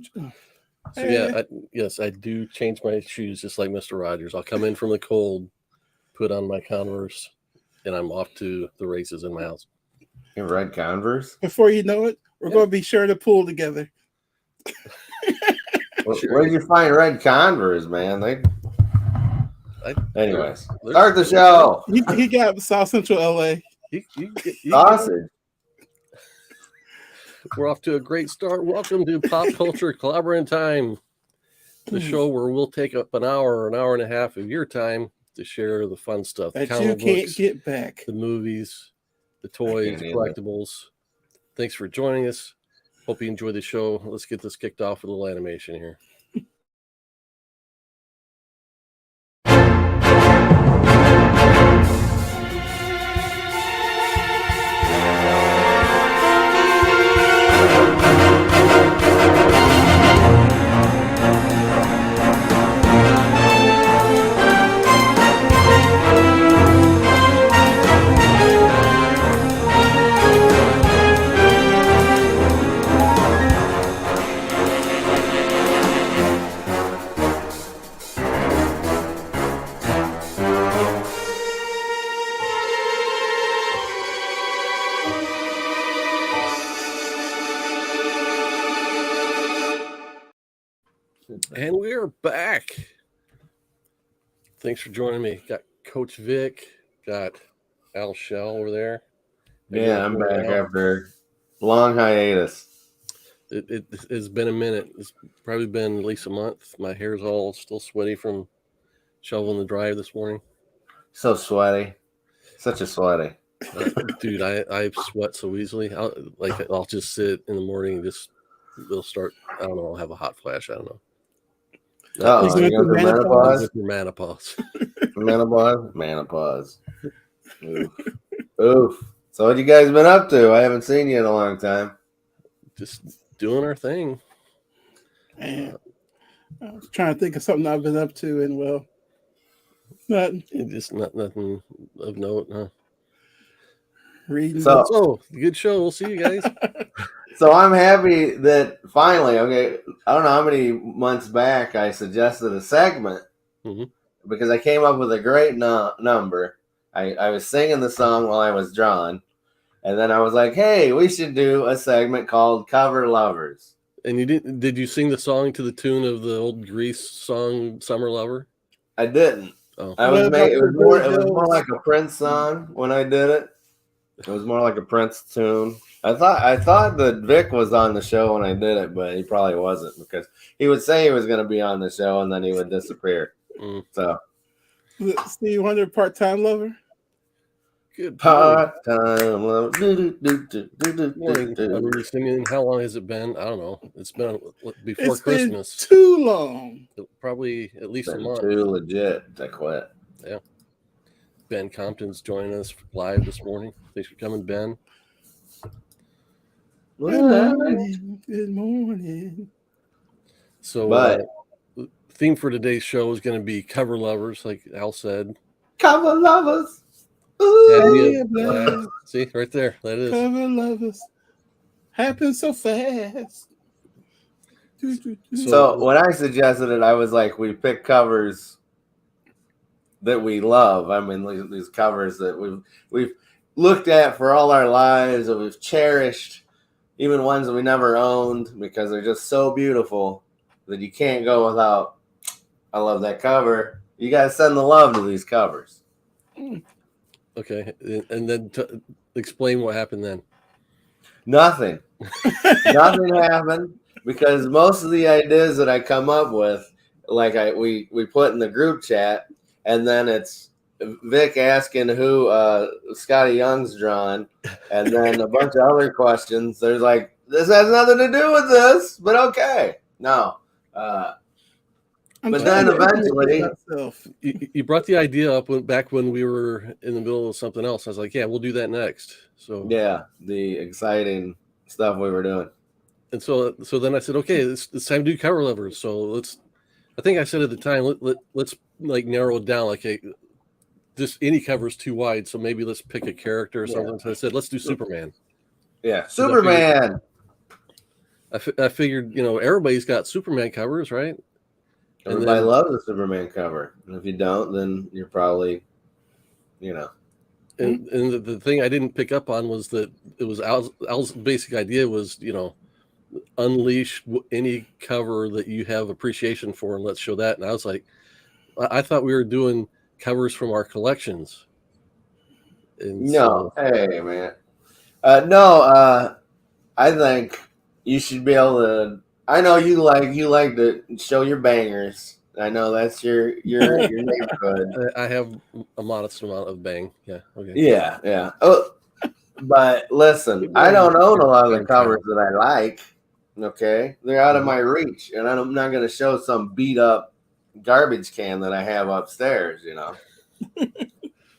So yes, I do change my shoes just like Mr. Rogers. I'll come in from the cold, put on my Converse, and I'm off to the races in my house. In red Converse. Before you know it, we're going to be sharing a pool together. Where'd you find red Converse, man? Anyways, They're- start the show. He got South Central LA. Sausage. We're off to a great start. Welcome to Pop Culture Clobbering Time, the show where we'll take up an hour and a half of your time to share the fun stuff. That comic you can't books, get back. the movies, the toys, the collectibles. Thanks for joining us. Hope you enjoy the show. Let's get this kicked off with a little animation here. And we're back. Thanks for joining me. Got Coach Vic, got Al Shell over there. Yeah, I'm back after long hiatus. It has been a minute. It's probably been at least a month. My hair's all still sweaty from shoveling the drive this morning. So sweaty. Such a sweaty. Dude, I sweat so easily. I'll just sit in the morning and it'll start, I don't know, I'll have a hot flash. I don't know. You got the menopause. Menopause. Oof. So what you guys been up to? I haven't seen you in a long time. Just doing our thing. Man, I was trying to think of something I've been up to, and well, nothing. Just nothing of note, huh? Reading. So good show. We'll see you guys. So I'm happy that finally, okay, I don't know how many months back I suggested a segment because I came up with a great number. I was singing the song while I was drawing, and then I was like, hey, we should do a segment called Cover Lovers. And you did you sing the song to the tune of the old Grease song, Summer Lover? I didn't. Oh. It was more like a Prince song when I did it. It was more like a Prince tune. I thought that Vic was on the show when I did it, but he probably wasn't because he would say he was going to be on the show and then he would disappear. So, Stevie Wonder, Part-Time Lover. Good part-time lover. We're singing. How long has it been? I don't know. It's been before Christmas. Been too long. Probably at least a month. Too legit to quit. Yeah. Ben Compton's joining us live this morning. Thanks for coming, Ben. Good morning. So, the theme for today's show is going to be cover lovers, like Al said. Cover lovers. Ooh, see, right there. That is. Cover lovers. Happens so fast. So when I suggested it, I was like, we pick covers that we love. I mean, these covers that we've looked at for all our lives, that we've cherished, even ones that we never owned because they're just so beautiful that you can't go without. I love that cover. You got to send the love to these covers. Okay, and then explain what happened then. Nothing. Nothing happened because most of the ideas that I come up with, like we put in the group chat, and then it's Vic asking who Scotty Young's drawn, and then a bunch of other questions. There's like, this has nothing to do with this, but okay. No. But then eventually, you brought the idea up back when we were in the middle of something else. I was like, yeah, we'll do that next. So yeah, the exciting stuff we were doing. And so then I said, okay, it's time to do cover lovers. So I think I said at the time, let's like narrow it down. Like, just any cover is too wide. So maybe let's pick a character or something. So I said, let's do Superman. Yeah, Superman. I figured, everybody's got Superman covers, right? And Everybody then- loves the Superman cover. And if you don't, then you're probably, And the thing I didn't pick up on was that it was Al's basic idea was, unleash any cover that you have appreciation for, and let's show that. And I was like, I thought we were doing covers from our collections. And no, so, hey man, no. I think you should be able to. I know you like to show your bangers. I know that's your neighborhood. I have a modest amount of bang. Yeah. Okay. Yeah. Oh, but listen, I don't own a lot of the covers that I like. Okay, they're out of my reach, and I'm not going to show some beat up garbage can that I have upstairs.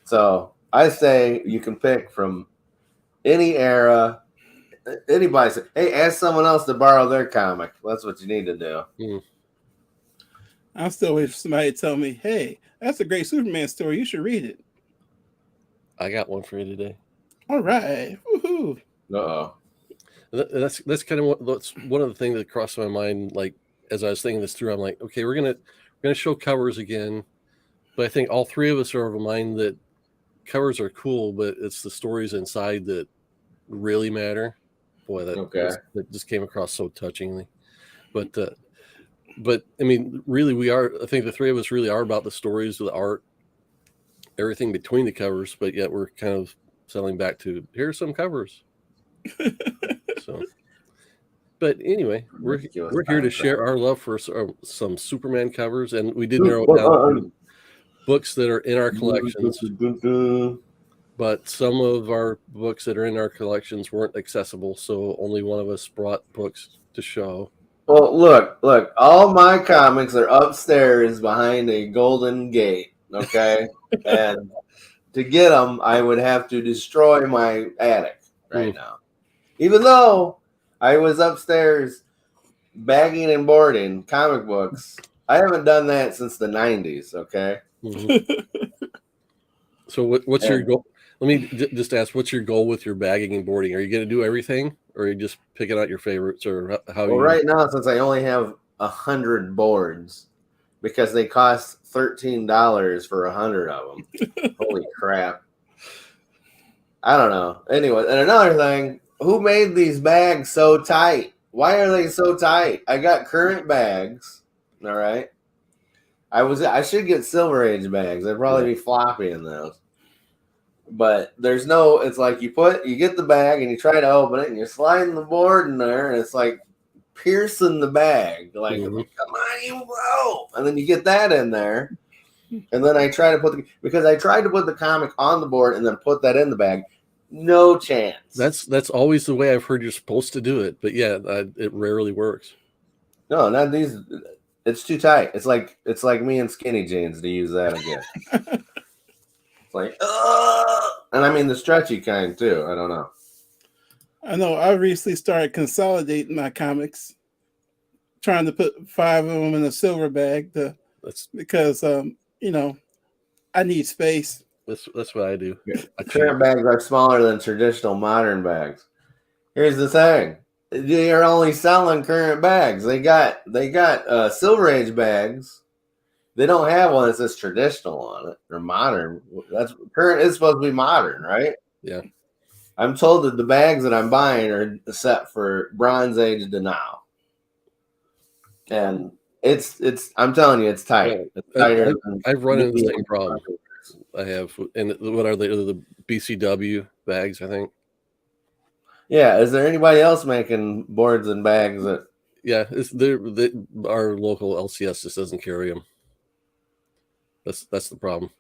So I say you can pick from any era. Anybody say, hey, ask someone else to borrow their comic. That's what you need to do. I'm still waiting for somebody to tell me, hey, that's a great Superman story. You should read it. I got one for you today. All right. Woohoo. Uh-oh. That's kind of that's one of the things that crossed my mind. Like as I was thinking this through, I'm like, okay, we're gonna show covers again, but I think all three of us are of a mind that covers are cool, but it's the stories inside that really matter. Boy, that just came across so touchingly. But I mean, really, we are. I think the three of us really are about the stories, the art, everything between the covers. But yet we're kind of settling back to here's some covers. So, but anyway, we're here to share our love for some Superman covers, and we did narrow it down to books that are in our collections. But some of our books that are in our collections weren't accessible, so only one of us brought books to show. Well, look, all my comics are upstairs behind a golden gate, okay? And to get them, I would have to destroy my attic right now. Even though I was upstairs bagging and boarding comic books, I haven't done that since the 90s, okay? Mm-hmm. So what's your goal? Let me just ask, what's your goal with your bagging and boarding? Are you going to do everything, or are you just picking out your favorites, or how? Well, right now, since I only have 100 boards, because they cost $13 for 100 of them. Holy crap! I don't know. Anyway, and another thing, who made these bags so tight? Why are they so tight? I got current bags. All right. I should get Silver Age bags. They'd probably be floppy in those. But there's no, it's like you get the bag and you try to open it and you're sliding the board in there and it's like piercing the bag. Like, come on, you go. And then you get that in there. And then I try to because I tried to put the comic on the board and then put that in the bag. No chance. That's always the way I've heard you're supposed to do it. But yeah, it rarely works. No, not these. It's too tight. It's like me and skinny jeans to use that again. Like, and I mean the stretchy kind too. I don't know. I know. I recently started consolidating my comics, trying to put 5 of them in a silver bag. Because I need space. That's what I do. Current bags are smaller than traditional modern bags. Here's the thing: they are only selling current bags. They got Silver Age bags. They don't have one that says traditional on it or modern. That's current is supposed to be modern, right? Yeah. I'm told that the bags that I'm buying are set for Bronze Age to now. And it's I'm telling you, it's tight. It's tighter. I've run into the same problem. I have, and what are the BCW bags? I think. Yeah, is there anybody else making boards and bags that? Yeah, our local LCS just doesn't carry them. That's the problem.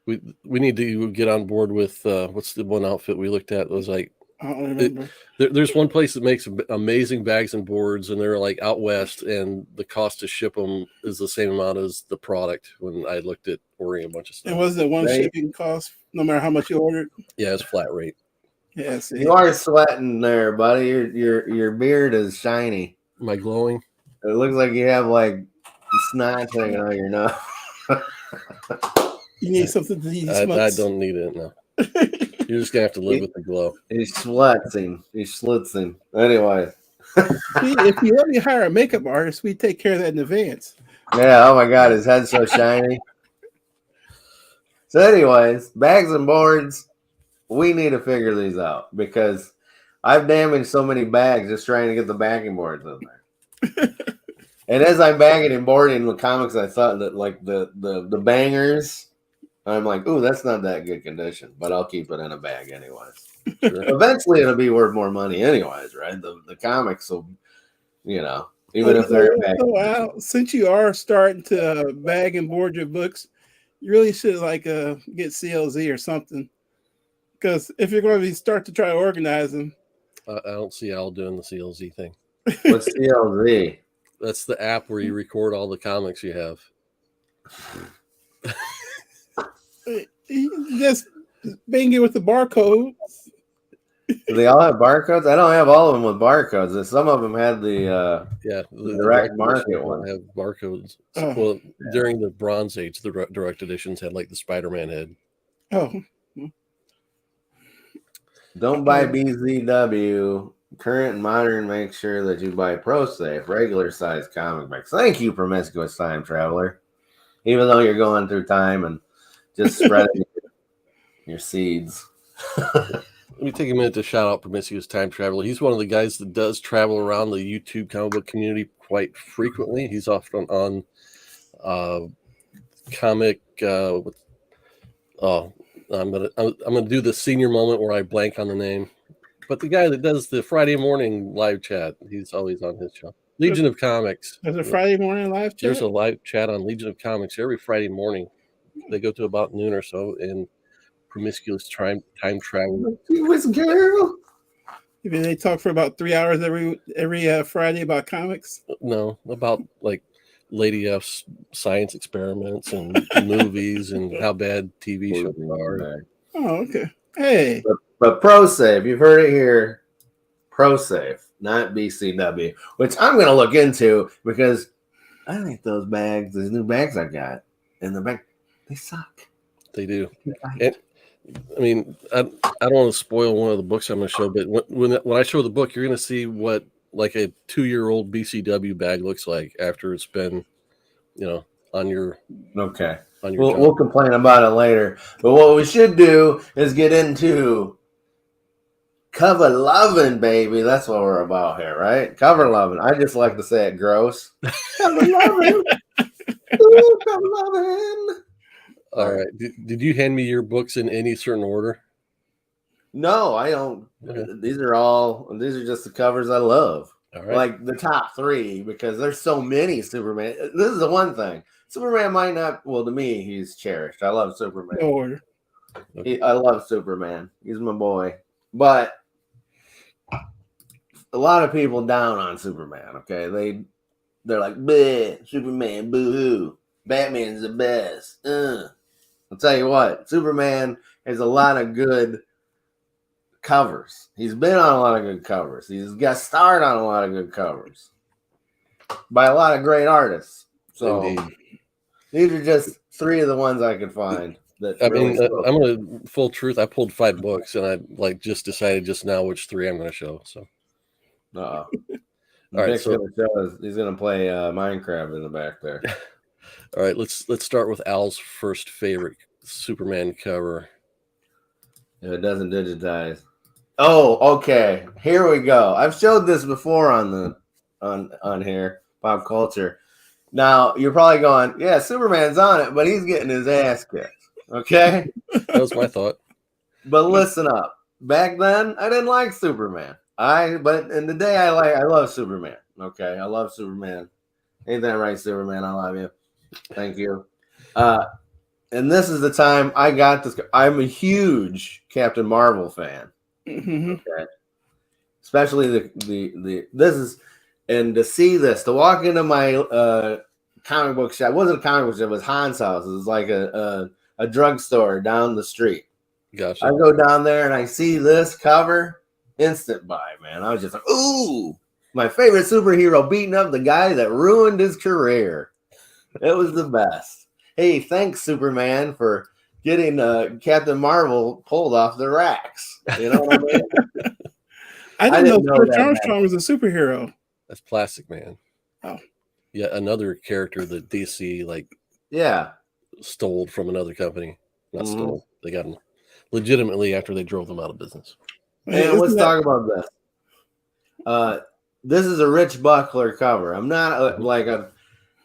We need to get on board with what's the one outfit we looked at? It was like I don't remember. There's one place that makes amazing bags and boards, and they're like out west, and the cost to ship them is the same amount as the product. When I looked at ordering a bunch of stuff, and wasn't it one shipping cost no matter how much you ordered? Yeah, it's flat rate. Yeah, see. You are sweating there, buddy. Your beard is shiny. Am I glowing? It looks like you have like snot hanging on your nose. You need something to eat. I don't need it now. You're just gonna have to live with the glow. He's schlitzing. Anyway. If you let me hire a makeup artist, we take care of that in advance. Yeah, oh my God, his head's so shiny. So, anyways, bags and boards, we need to figure these out because I've damaged so many bags just trying to get the bagging boards in there. And as I'm bagging and boarding the comics, I thought that like the bangers, I'm like, ooh, that's not that good condition, but I'll keep it in a bag anyways. Sure. Eventually, it'll be worth more money anyways, right? The comics will, even if they're in bag. So, Al, since you are starting to bag and board your books, you really should get CLZ or something. Because if you're going to start to try to organize them, I don't see Al doing the CLZ thing. What's CLZ? That's the app where you record all the comics you have. you just bang it with the barcode. Do they all have barcodes? I don't have all of them with barcodes. Some of them had the direct market one. Have barcodes. Oh. Well, during the Bronze Age, the direct editions had like the Spider-Man head. Oh, don't buy BZW. Current and modern, make sure that you buy ProSafe, regular size comic books. Thank you, Promiscuous Time Traveler. Even though you're going through time and just spreading your seeds. Let me take a minute to shout out Promiscuous Time Traveler. He's one of the guys that does travel around the YouTube comic book community quite frequently. He's often on comic. I'm gonna do the senior moment where I blank on the name. But the guy that does the Friday morning live chat, he's always on his show. Legion of Comics. there's a Friday morning live chat. There's a live chat on Legion of Comics every Friday morning. They go to about noon or so, and Promiscuous Time Traveler. Girl. Maybe they talk for about 3 hours every Friday about comics. No, about like Lady F's science experiments and movies and how bad TV shows are. Oh, okay. Hey. But ProSafe, you've heard it here. ProSafe, not BCW, which I'm going to look into because I think those new bags I got in the bag, they suck. They do. And, I mean, I don't want to spoil one of the books I'm going to show, but when I show the book, you're going to see what like a 2-year-old BCW bag looks like after it's been, on your okay. On your we'll complain about it later. But what we should do is get into cover loving, baby. That's what we're about here, right? Cover loving. I just like to say it gross. Cover loving. Ooh, cover loving. All right. Did you hand me your books in any certain order? No, I don't. Okay. These are just the covers I love. All right. Like the top 3, because there's so many Superman. This is the one thing. Superman might not, well, to me, he's cherished. I love Superman. No order. I love Superman. He's my boy. But a lot of people down on Superman, okay? They're like, bleh, Superman, boo-hoo. Batman's the best. I'll tell you what, Superman has a lot of good covers. He's been on a lot of good covers. He's got starred on a lot of good covers by a lot of great artists. So Indeed. These are just 3 of the ones I could find. That I really mean, I'm going to full truth. I pulled 5 books, and I just decided just now which 3 I'm going to show. So, all right, Nick's he's going to play Minecraft in the back there. All right, let's start with Al's first favorite Superman cover. If it doesn't digitize. Oh, okay. Here we go. I've showed this before on here, Pop Culture. Now you're probably going, yeah, Superman's on it, but he's getting his ass kicked. Okay, That was my thought. but listen up. Back then, I didn't like Superman. But in the day, I love Superman. Okay, I love Superman. Ain't that right, Superman? I love you. Thank you. And this is the time I got this. I'm a huge Captain Marvel fan. Mm-hmm. Okay. Especially the this is, and to see this, to walk into my comic book shop. It wasn't a comic book shop, it was Han's house. It was like a drugstore down the street. Gotcha. I go down there and I see this cover, instant buy, man. I was just like, ooh, my favorite superhero beating up the guy that ruined his career. It was the best. Hey, thanks, Superman, for getting Captain Marvel pulled off the racks. You know what I mean? I didn't know Stretch that Armstrong was a superhero. That's Plastic Man. Oh. Yeah, another character that DC like Yeah. stole from another company. Not Mhm. stole. They got him legitimately after they drove them out of business. And let's talk about this. This is a Rich Buckler cover. I'm not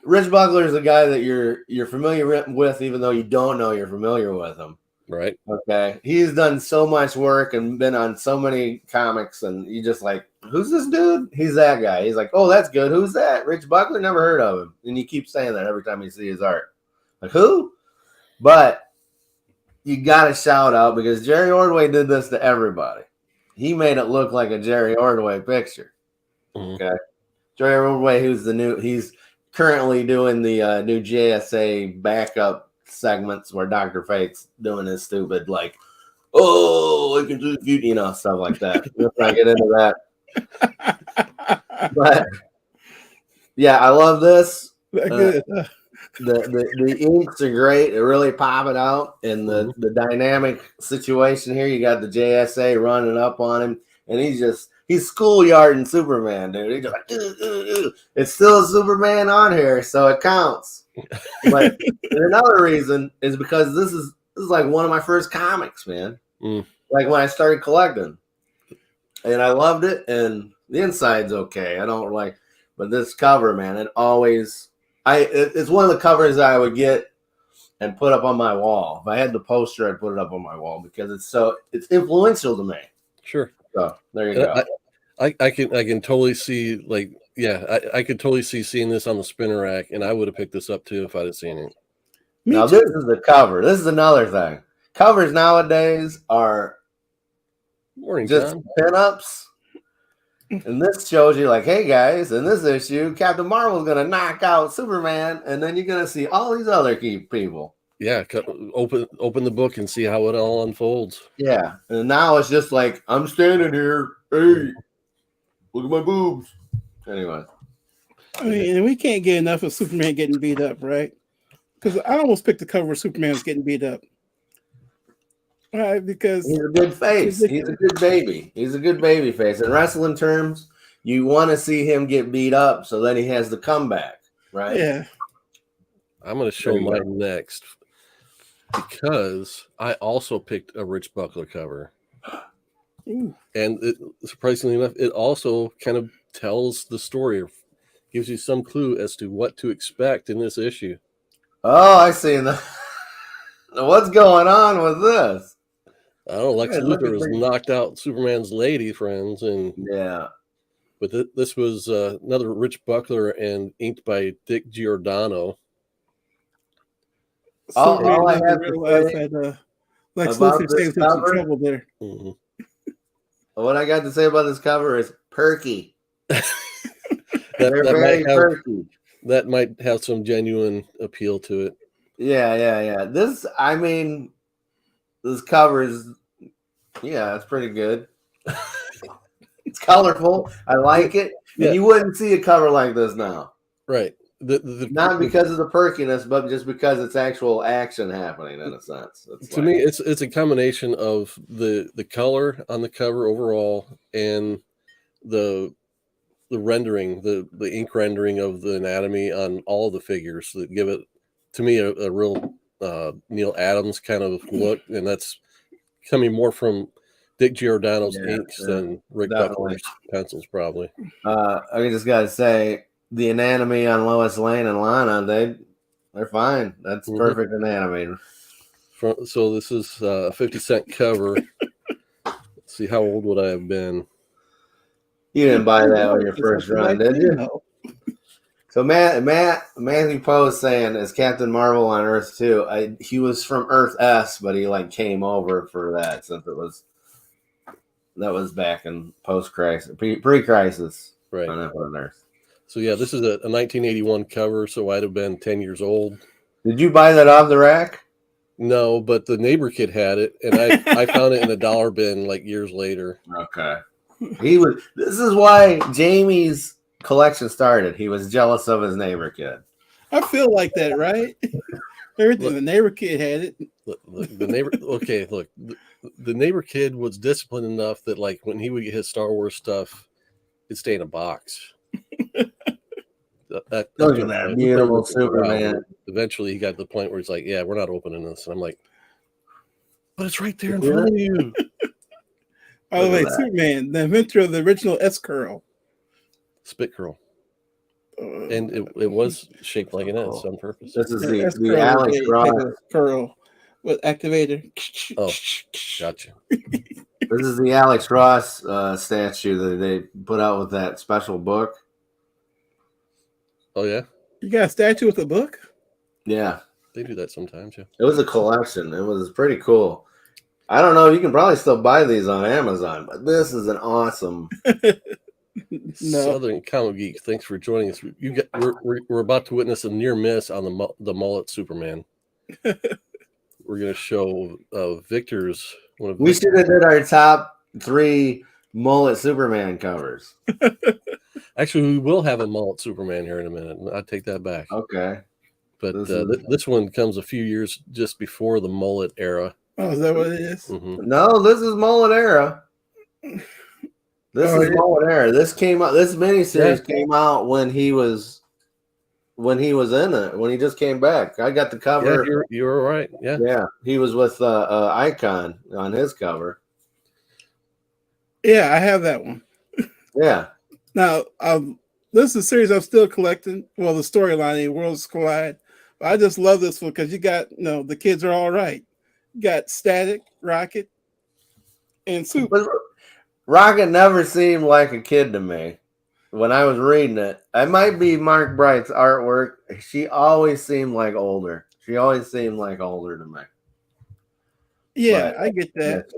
Rich Buckler is a guy that you're familiar with, even though you don't know you're familiar with him. Right. Okay. He's done so much work and been on so many comics, and you just like, who's this dude? He's that guy. He's like, oh, that's good. Who's that? Rich Buckler? Never heard of him. And you keep saying that every time you see his art. Like, who? But you got to shout out because Jerry Ordway did this to everybody. He made it look like a Jerry Ordway picture. Mhm. Okay. Jerry Ordway, he's currently doing the new JSA backup segments where Dr. Fate's doing his stupid, like, oh, I can do the stuff like that. Let's not get into that. But yeah, I love this. Good. The inks are great. They really pop it out. And the dynamic situation here, you got the JSA running up on him, and he's schoolyarding Superman, dude. He's just like, it's still a Superman on here, so it counts. But another reason is because this is like one of my first comics, man. Like when I started collecting, and I loved it. And the inside's okay. I don't like, but this cover, man, it's one of the covers that I would get and put up on my wall. If I had the poster, I'd put it up on my wall because it's influential to me. Sure. So there you go. I can totally see I could totally see seeing this on the spinner rack, and I would have picked this up too if I'd have seen it. Now this is the cover. This is another thing. Covers nowadays are just pinups. And this shows you like, hey guys, in this issue, Captain Marvel's gonna knock out Superman, and then you're gonna see all these other key people. Yeah, open the book and see how it all unfolds. Yeah, and now it's just like I'm standing here. Hey, look at my boobs. Anyway, I mean, we can't get enough of Superman getting beat up, right? Because I almost picked the cover where Superman's getting beat up. Right, because he's a good face. He's a good baby. He's a good baby face. In wrestling terms, you want to see him get beat up so then he has the comeback, right? Yeah. I'm going to show mine next because I also picked a Rich Buckler cover. Ooh. And surprisingly enough, it also kind of tells the story, gives you some clue as to what to expect in this issue. Oh, I see. What's going on with this? I don't know. Lex Luthor has knocked out Superman's lady friends, and but this was another Rich Buckler and inked by Dick Giordano. All I have to say that Lex Luthor saves him some trouble there. Mm-hmm. What I got to say about this cover is perky. They're very perky. That might have some genuine appeal to it. Yeah. This cover is, it's pretty good. It's colorful. I like it. And you wouldn't see a cover like this now. Right. Not because of the perkiness, but just because it's actual action happening in a sense. To me, it's a combination of the color on the cover overall and the rendering, the ink rendering of the anatomy on all of the figures that give it, to me, a real Neil Adams kind of look, and that's coming more from Dick Giordano's inks than Rick Buckler's pencils, probably. I just gotta say, the anatomy on Lois Lane and Lana, they're fine. That's perfect anatomy. So this is a 50-cent cover. Let's see, how old would I have been? You didn't buy that on your first run, did you? So Matthew Poe is saying as Captain Marvel on Earth 2. He was from Earth S, but he came over for that since that was back in post-crisis, pre-crisis, right? On Earth. So yeah, this is a 1981 cover, so I'd have been 10 years old. Did you buy that off the rack? No, but the neighbor kid had it, and I found it in a dollar bin like years later. Okay. This is why Jamie's collection started. He was jealous of his neighbor kid. I feel like that, right? Everything. Look. The neighbor kid had it. Look, the neighbor. Okay, look, the neighbor kid was disciplined enough that like when he would get his Star Wars stuff, it'd stay in a box. That Look at took that a- beautiful it took a while, Superman. but eventually, he got to the point where he's like, "Yeah, we're not opening this," and I'm like, "But it's right there in Yeah. front of you." By the Look way, at that. Superman, the inventor of the original S curl. Spit curl, and it was shaped like an S on purpose. This is S the curl Alex is a Ross. type of curl with activator. Oh. Gotcha. This is the Alex Ross statue that they put out with that special book. Oh yeah, You got a statue with a book? Yeah, they do that sometimes. Yeah. it was a collection. It was pretty cool. I don't know. You can probably still buy these on Amazon, but this is an awesome. No. Southern Comic Geek, thanks for joining us. We're about to witness a near miss on the mullet Superman. We're going to show Victor's one of. We should have did our top 3 mullet Superman covers. Actually, we will have a mullet Superman here in a minute. I'll take that back. Okay. But this this one comes a few years just before the mullet era. Oh, is that what it is? Mhm. No, this is mullet era. This is mullet era. This came out. This miniseries came out when he was in it. When he just came back. I got the cover. Yeah, you're right. Yeah. Yeah, he was with Icon on his cover. Yeah, I have that one. Yeah. Now, this is a series I'm still collecting. Well, the storyline, Worlds Collide. But I just love this one because you got, the kids are all right. You got Static, Rocket, and Super. But Rocket never seemed like a kid to me when I was reading it. It might be Mark Bright's artwork. She always seemed like older. She always seemed like older to me. Yeah, But- I get that.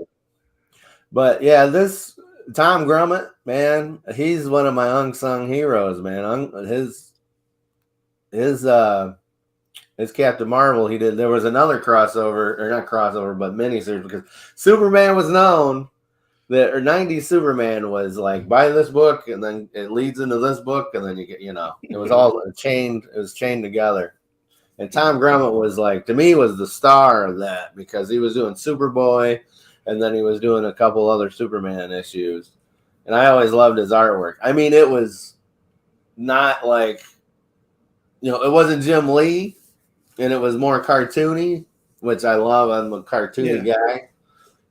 But yeah, this Tom Grummett, man, he's one of my unsung heroes, man. His Captain Marvel, he did. There was another crossover, or not crossover, but miniseries, because Superman was known that, or 90s Superman was like, buy this book, and then it leads into this book, and then you get, it was all chained. It was chained together. And Tom Grummett was like, to me, was the star of that because he was doing Superboy, and then he was doing a couple other Superman issues. And I always loved his artwork. I mean, it was not like, it wasn't Jim Lee, and it was more cartoony, which I love. I'm a cartoony guy.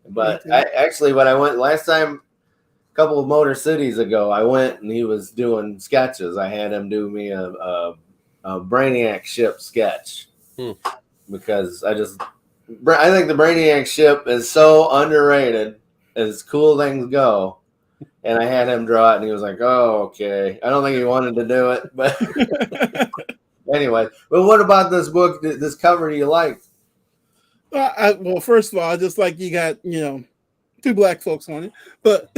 But when I went last time, a couple of Motor Cities ago, I went and he was doing sketches. I had him do me a Brainiac ship sketch because I think the Brainiac ship is so underrated as cool things go. And I had him draw it, and he was like, "Oh, okay." I don't think he wanted to do it, but anyway. But what about this book? This cover do you like? Well, first of all, I just like you got, 2 black folks on it, but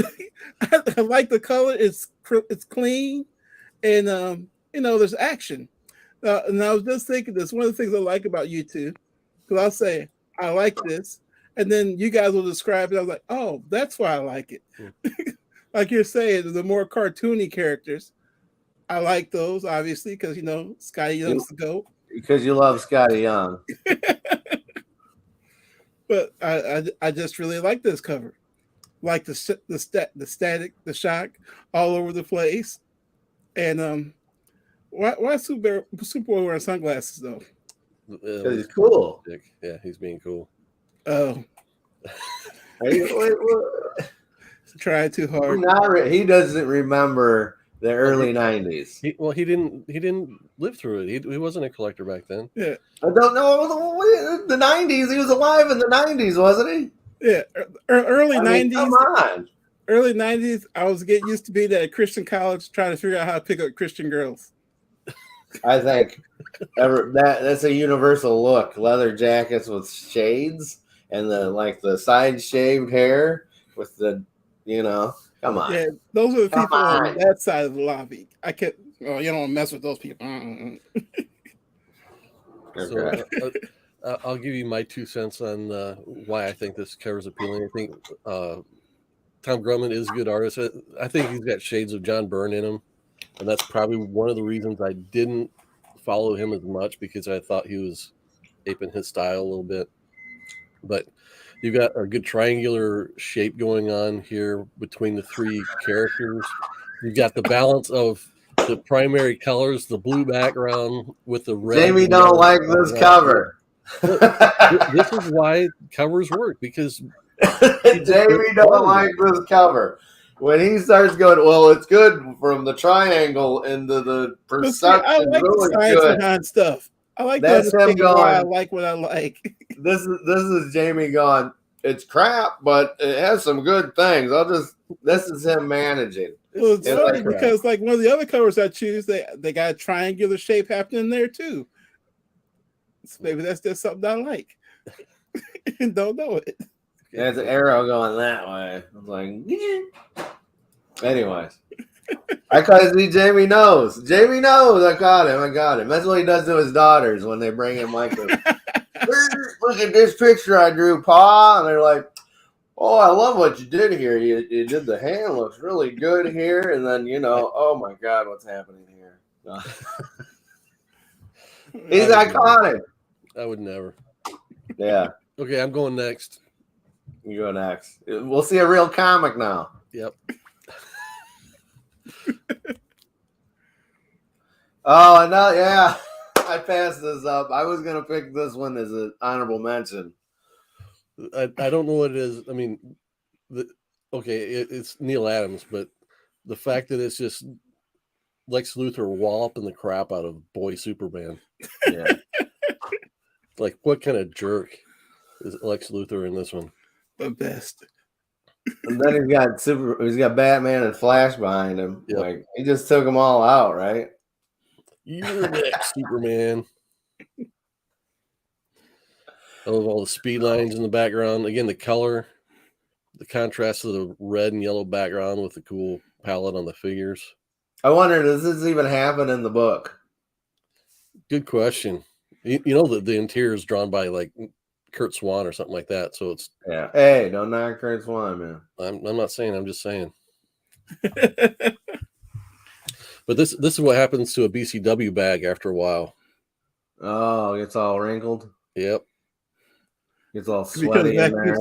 I like the color. It's clean, and there's action. And I was just thinking this. One of the things I like about you two, because I'll say I like this, and then you guys will describe it. I was like, oh, that's why I like it. Like you're saying, the more cartoony characters, I like those obviously because Scotty Young's the GOAT. Because you love Scotty Young. But I just really like this cover, like the static, the shock, all over the place, and why Superboy wearing sunglasses though? Because he's cool. Yeah, he's being cool. Oh, trying too hard. He doesn't remember the early 90s. He didn't live through it. He wasn't a collector back then. Yeah, I don't know the 90s. He was alive in the 90s, wasn't he? Yeah, early 90s. Come on. Early 90s, I was getting used to being at a Christian college trying to figure out how to pick up Christian girls. I think that's a universal look. Leather jackets with shades and the side shaved hair with the, come on. Yeah, those are the Come people on. on that side of the lobby. I can't, you don't mess with those people. Okay. So I'll give you my 2 cents on why I think this cover is appealing. I think Tom Grummett is a good artist. I think he's got shades of John Byrne in him, and that's probably one of the reasons I didn't follow him as much because I thought he was aping his style a little bit. But you've got a good triangular shape going on here between the three characters. You've got the balance of the primary colors, the blue background with the red. Jamie don't like this cover. This is why covers work, because Jamie don't like this cover. When he starts going, well, it's good from the triangle into the perception. I like really the science good. behind stuff. I like That's to him going, why I like what I like. This is Jamie going, it's crap, but it has some good things. This is him managing. Well, it's funny like because like one of the other covers I choose, they got a triangular shape happening there too. So maybe that's just something I like. And don't know it. There's an arrow going that way. I was like, anyways. I caught see Jamie knows. Jamie knows I got him. That's what he does to his daughters when they bring him like look at this picture I drew, Pa. And they're like, oh, I love what you did here. You did the hand, looks really good here. And then, oh my God, what's happening here? He's iconic. I would never. Yeah. Okay, I'm going next. You go next. We'll see a real comic now. Yep. Oh, I know. Yeah. I passed this up. I was going to pick this one as an honorable mention. I don't know what it is. I mean, it's Neil Adams, but the fact that it's just Lex Luthor walloping the crap out of Boy Superman. Yeah. Like, what kind of jerk is Lex Luthor in this one? The best. And then he's got Batman and Flash behind him. Yep. Like, he just took them all out, right? You're next, Superman. I love all the speed lines in the background. Again, the color, the contrast of the red and yellow background with the cool palette on the figures. I wonder, does this even happen in the book? Good question. You know that the interior is drawn by like Kurt Swan or something like that. So it's Yeah. Hey, don't knock Kurt Swan, man. I'm not saying, I'm just saying. But this is what happens to a BCW bag after a while. Oh, it's all wrinkled. Yep. It's all sweaty in there.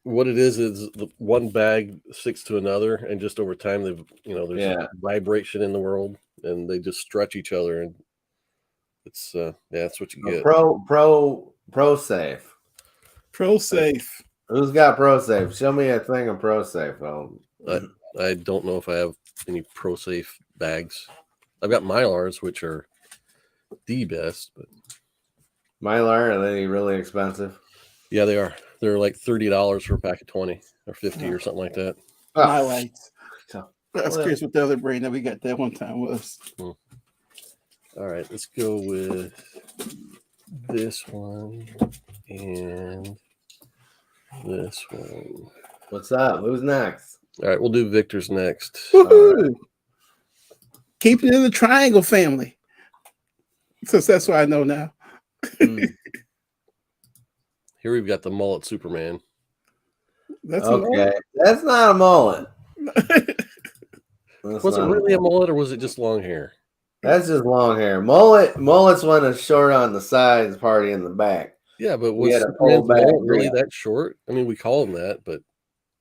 What it is the one bag sticks to another, and just over time there's vibration in the world, and they just stretch each other, and it's that's what you get. Pro safe. Pro safe. Who's got Pro Safe? Show me a thing of Pro Safe. I don't know if I have any Pro Safe bags. I've got Mylars, which are the best, but Mylar, are they really expensive? Yeah, they are. They're like $30 for a pack of 20 or 50 or something like that. My lights. I was curious what the other brand that we got that one time was. All right, let's go with this one and this one. What's up? Who's next? All right, we'll do Victor's next. Woohoo! Keep it in the Triangle family. Since that's what I know now. Here we've got the mullet Superman. That's okay. That's not a mullet. Was it really a mullet, or was it just long hair? That's just long hair. Mullet's one that's short on the sides, party in the back. Yeah, but was Superman's mullet really that short? I mean, we call him that, but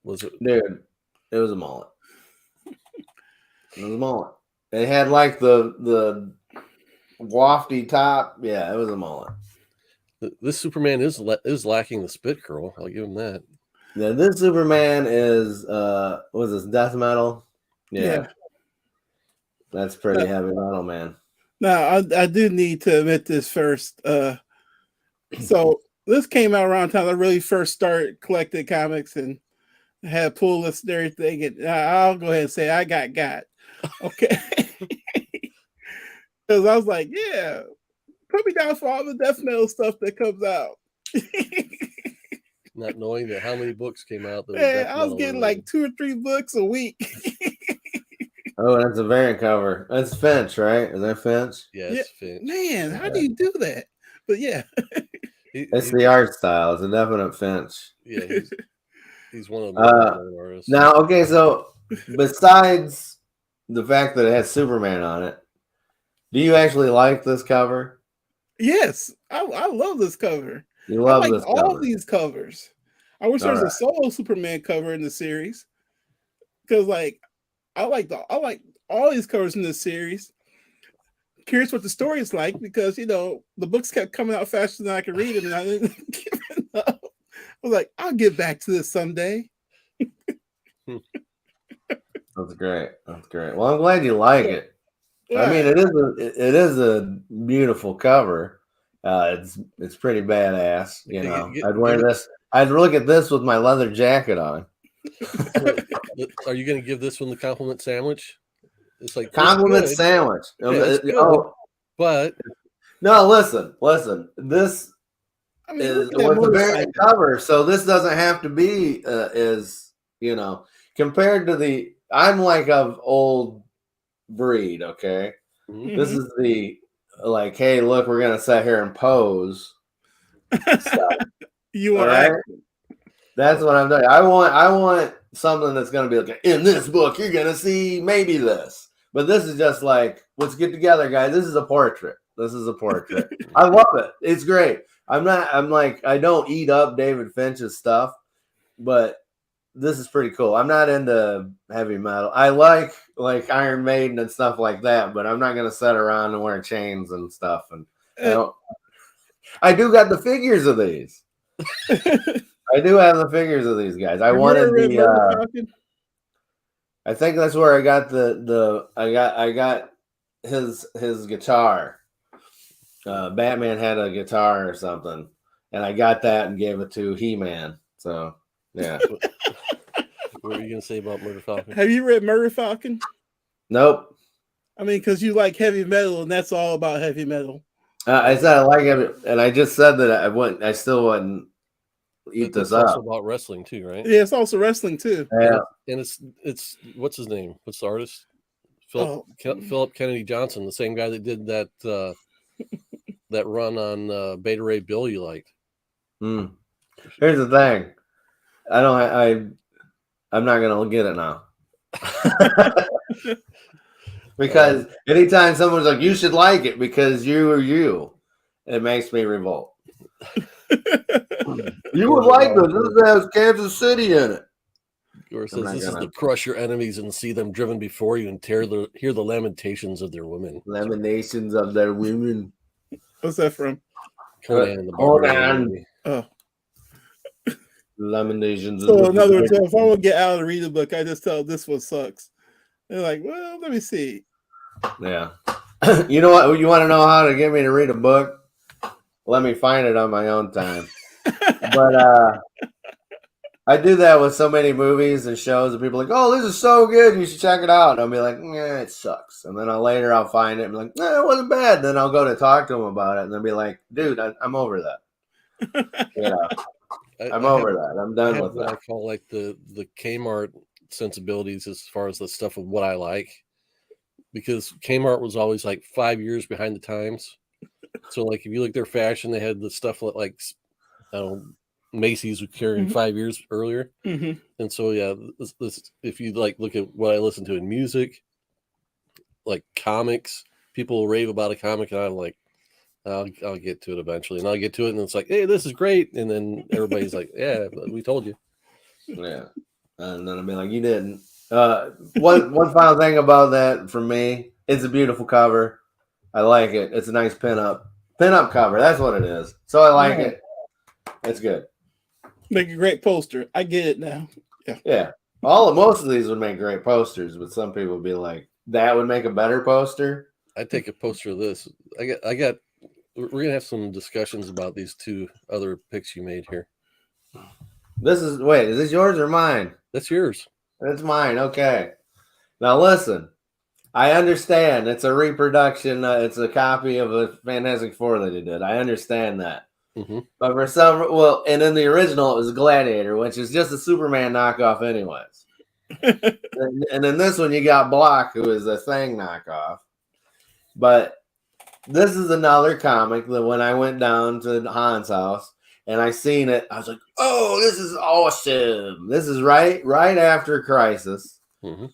was it? Dude, it was a mullet. It was a mullet. It had like the wafty top. Yeah, it was a mullet. This Superman is lacking the spit curl. I'll give him that. Yeah, this Superman is was this death metal? Yeah. That's pretty heavy metal, man. Now I do need to admit this first. So this came out around the time I really first started collecting comics and had pull lists and everything. And I'll go ahead and say I got. Okay. Because I was like, yeah, put me down for all the death metal stuff that comes out. Not knowing that how many books came out. Yeah, I was getting like 2 or 3 books a week. Oh, that's a variant cover. That's Finch, right? Is that Finch? Yeah, it's Finch. Man, how do you do that? But yeah. It's the art style. It's a definite Finch. Yeah, he's one of the artists. Now, okay, so besides the fact that it has Superman on it, do you actually like this cover? Yes, I love this cover. You I love like this all cover. these covers. I wish there All was a right. solo Superman cover in the series because, like, I like all these covers in this series. Curious what the story is like because the books kept coming out faster than I could read them, and I didn't give it up. I was like, I'll get back to this someday. That's great. That's great. Well, I'm glad you like it. I mean, Yeah. it is a beautiful cover. It's pretty badass. I'd wear this. I'd look at this with my leather jacket on. Are you going to give this one the compliment sandwich? It's like Compliment sandwich. it's good, Oh, but no! Listen. This I mean, is look at that with the variant motorcycle. cover, so this doesn't have to be compared to the. I'm like of old breed. Okay, Mhm. this is the like, hey, look, we're gonna sit here and pose. You All are right, acting. that's what I'm doing. I want something that's gonna be like, in this book, you're gonna see maybe this, but this is just like, let's get together, guys. This is a portrait. I love it. It's great. I'm like, I don't eat up David Finch's stuff, but this is pretty cool. I'm not into heavy metal. I like Iron Maiden and stuff like that, but I'm not gonna sit around and wear chains and stuff. And I do got the figures of these. I do have the figures of these guys. I wanted the. I think that's where I got I got his guitar. Batman had a guitar or something, and I got that and gave it to He-Man. So yeah. What were you going to say about Murder Falcon? Have you read Murder Falcon? Nope. I mean, because you like heavy metal, and that's all about heavy metal. I said I like it, and I just said that I still wouldn't eat this up. It's also about wrestling too, right? Yeah, it's also wrestling too. Yeah. And it's what's his name? What's the artist? Philip Kennedy Johnson, the same guy that did that that run on Beta Ray Bill you liked. Here's the thing. I'm not gonna get it now. Because anytime someone's like, you should like it because you are you, it makes me revolt. You would like this. This has Kansas City in it. Or says this is to crush your enemies and see them driven before you and hear the lamentations of their women. Lamentations of their women. What's that from? Conan the Barbarian. Oh. Lamentations. So in other words, if I want to get out of the reading book, I just tell this one sucks. They're like, well, let me see. Yeah. You know what? You want to know how to get me to read a book? Let me find it on my own time. But I do that with so many movies and shows, and people are like, oh, this is so good, you should check it out. And I'll be like, yeah, it sucks. And then later I'll find it and be like, no, it wasn't bad. Then I'll go to talk to them about it, and they'll be like, dude, I'm over that. I'm over that. I'm done with that. I call like the Kmart sensibilities as far as the stuff of what I like, because Kmart was always like 5 years behind the times. So like if you look at their fashion, they had the stuff like I don't know, Macy's was carrying 5 years earlier. Mm-hmm. And so yeah, this if you like look at what I listen to in music, like comics, people will rave about a comic, and I'm like, I'll get to it eventually, and I'll get to it, and it's like, hey, this is great, and then everybody's like, yeah, we told you. Yeah, and then I'll be like, you didn't. One final thing about that from me, it's a beautiful cover. I like it. It's a nice pinup cover. That's what it is. So I like it. It's good. Make a great poster. I get it now. Yeah. Most of these would make great posters, but some people would be like, that would make a better poster. I'd take a poster of this. We're gonna have some discussions about these two other picks you made here. Is this yours or mine? That's yours. It's mine. Okay. Now listen, I understand it's a reproduction. It's a copy of a Fantastic Four that he did. I understand that. Mm-hmm. But and in the original it was Gladiator, which is just a Superman knockoff anyways. and in this one you got Block, who is a Thing knockoff. But this is another comic that when I went down to Han's house and I seen it, I was like, oh, this is awesome. This is right after Crisis. Mm-hmm.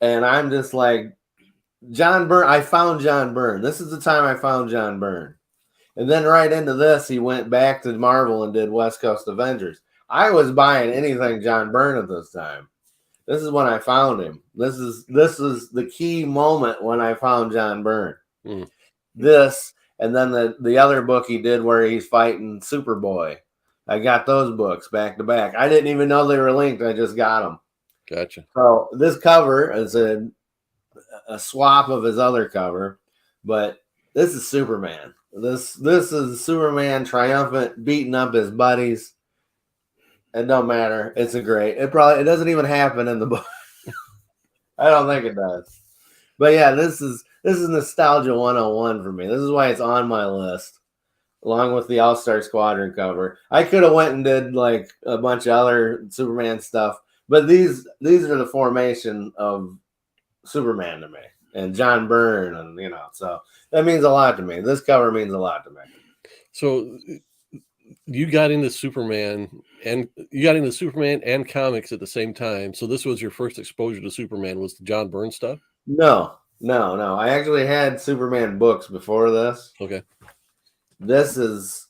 And I'm just like, John Byrne. I found John Byrne. This is the time I found John Byrne. And then right into this, he went back to Marvel and did West Coast Avengers. I was buying anything John Byrne at this time. This is when I found him. This is the key moment when I found John Byrne. Mm. This, and then the other book he did where he's fighting Superboy. I got those books back to back. I didn't even know they were linked. I just got them. Gotcha. So this cover is a swap of his other cover, but this is Superman. This is Superman triumphant, beating up his buddies. It don't matter. It's a great. It doesn't even happen in the book. I don't think it does. But yeah, this is nostalgia 101 for me. This is why it's on my list, along with the All-Star Squadron cover. I could have went and did like a bunch of other Superman stuff, but these are the formation of Superman to me, and John Byrne, and so that means a lot to me. This cover means a lot to me. So you got into Superman and comics at the same time. So this was your first exposure to Superman, was the John Byrne stuff? No. I actually had Superman books before this. Okay. This is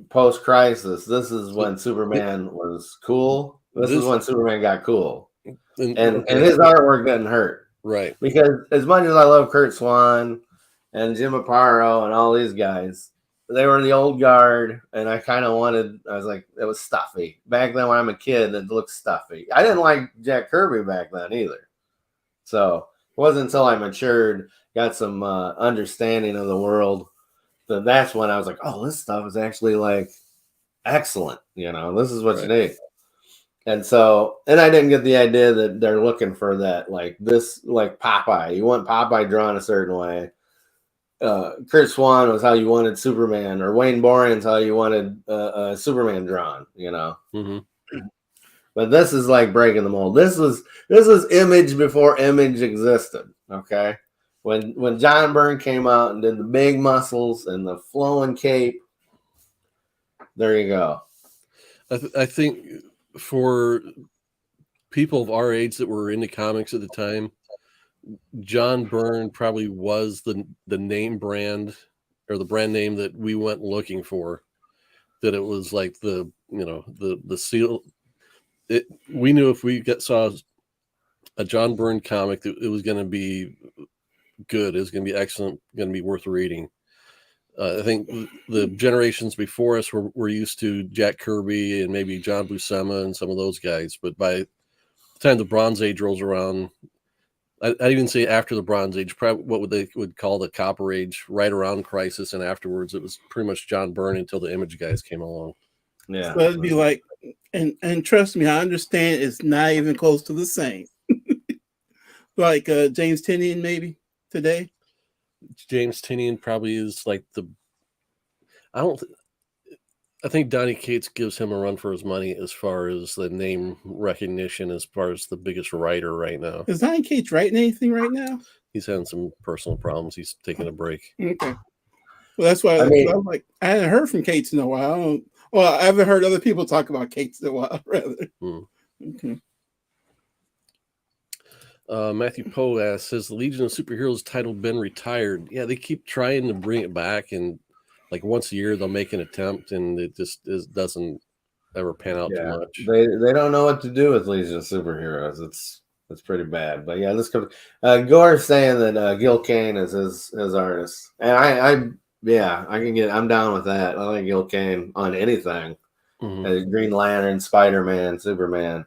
post-crisis. This is when Superman was cool. This is when Superman got cool. And his artwork didn't hurt. Right. Because as much as I love Kurt Swan and Jim Aparo and all these guys, they were the old guard, and I was like, it was stuffy. Back then when I'm a kid, it looked stuffy. I didn't like Jack Kirby back then either. So it wasn't until I matured, got some understanding of the world, that's when I was like, oh, this stuff is actually like excellent. This is what you need. And so, and I didn't get the idea that they're looking for that, like Popeye. You want Popeye drawn a certain way. Kurt Swan was how you wanted Superman, or Wayne Borean's how you wanted Superman drawn, Mm-hmm. But this is like breaking the mold. This was Image before Image existed. Okay, when John Byrne came out and did the big muscles and the flowing cape, there you go. I think for people of our age that were into comics at the time, John Byrne probably was the name brand, or the brand name that we went looking for. That it was like the seal. We knew if we saw a John Byrne comic, that it was going to be good. It was going to be excellent. Going to be worth reading. I think the generations before us were used to Jack Kirby and maybe John Buscema and some of those guys. But by the time the Bronze Age rolls around, I'd even say after the Bronze Age, probably what they would call the Copper Age, right around Crisis and afterwards, it was pretty much John Byrne until the Image guys came along. Yeah, so it'd be like, and trust me, I understand it's not even close to the same. Like James Tynion maybe today. James Tynion probably is like I think Donny Cates gives him a run for his money as far as the name recognition, as far as the biggest writer right now. Is Donny Cates writing anything right now? He's having some personal problems. He's taking a break. Okay. Well, that's why I'm like, I hadn't heard from Cates in a while. I haven't heard other people talk about Cates in a while, rather. Okay. Matthew Poe asks, has the Legion of Superheroes title been retired? Yeah, they keep trying to bring it back, and like once a year they'll make an attempt, and it just doesn't ever pan out too much. They don't know what to do with Legion of Superheroes. It's pretty bad. But yeah, this comes. Gore's saying that Gil Kane is his artist, and I'm down with that. I like Gil Kane on anything. Mm-hmm. Green Lantern, Spider-Man, Superman.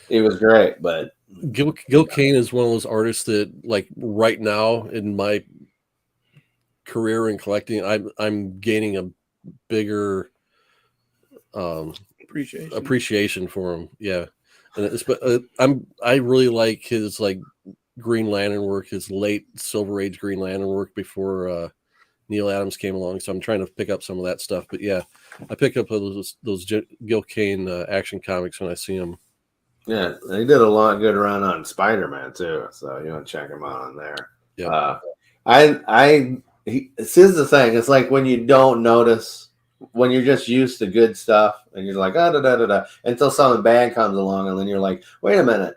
He was great, but Gil Kane is one of those artists that, like, right now in my career in collecting, I'm gaining a bigger appreciation for him. Yeah, and I really like his like Green Lantern work, his late Silver Age Green Lantern work before Neil Adams came along. So I'm trying to pick up some of that stuff. But yeah, I pick up those Gil Kane Action Comics when I see them. Yeah, he did a lot of good run on Spider-Man too, so you want to check him out on there. Yeah, this is the thing. It's like when you don't notice, when you're just used to good stuff, and you're like, until something bad comes along, and then you're like, wait a minute,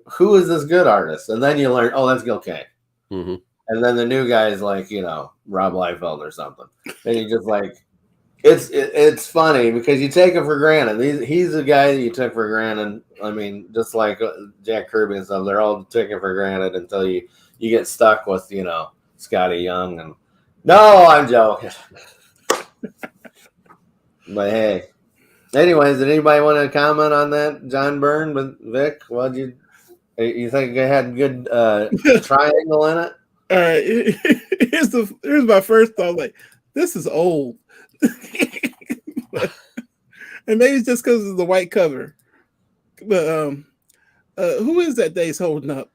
who is this good artist? And then you learn, oh, that's Gil Kane. Mm-hmm. and then the new guy is like, Rob Liefeld or something, and you just like, it's funny because you take him for granted. He's a guy that you took for granted. I mean, just like Jack Kirby and stuff, they're all taken for granted until you get stuck with Scotty Young. And no, I'm joking. But hey, anyways, did anybody want to comment on that John Byrne? But Vic, what you think it had good triangle in it? All right, here's my first thought. Like, this is old. And maybe it's just because of the white cover. But who is that he's holding up?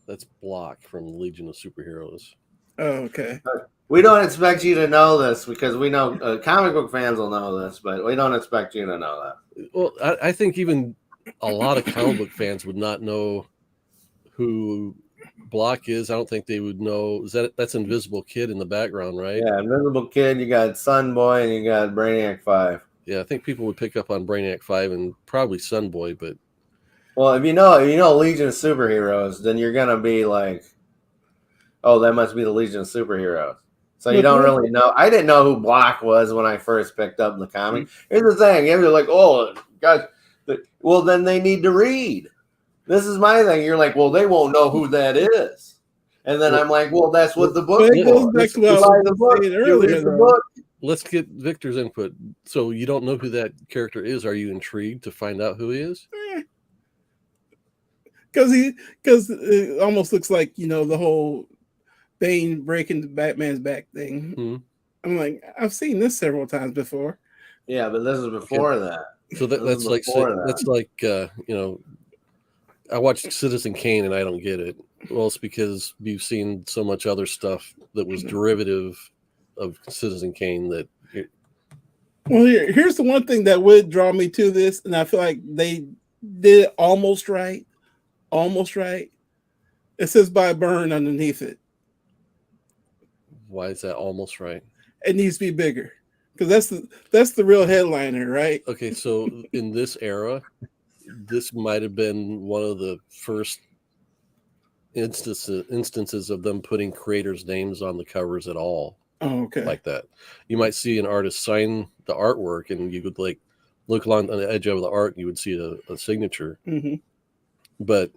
That's Block from Legion of Superheroes. Oh, okay. We don't expect you to know this because we know comic book fans will know this, but we don't expect you to know that. Well, I think even a lot of comic book fans would not know who Block is. I don't think they would know. That's Invisible Kid in the background, right? Yeah, Invisible Kid. You got Sun Boy and you got Brainiac 5. Yeah, I think people would pick up on Brainiac 5 and probably Sun Boy, but well, if you know Legion of Superheroes, then you're gonna be like, oh, that must be the Legion of Superheroes. So you don't really know. I didn't know who Block was when I first picked up the comic. Here's the thing: you're like, oh, guys, well, then they need to read. This is my thing. You're like, well, they won't know who that is, and then I'm like, well, that's what the book is. Let's get Victor's input. So you don't know who that character is. Are you intrigued to find out who he is? Because it almost looks like the whole Bane breaking Batman's back thing. Mm-hmm. I'm like, I've seen this several times before. Yeah, but this is before that. So that's like I watched Citizen Kane and I don't get it. Well, it's because you've seen so much other stuff that was derivative of Citizen Kane that. Well, here's the one thing that would draw me to this, and I feel like they did it almost right. Almost right. It says by Byrne underneath it. Why is that almost right? It needs to be bigger because that's the real headliner, right? Okay, so in this era, this might have been one of the first instances of them putting creators' names on the covers at all. Oh, okay. Like that. You might see an artist sign the artwork and you could like look along the edge of the art and you would see a signature. Mm-hmm. But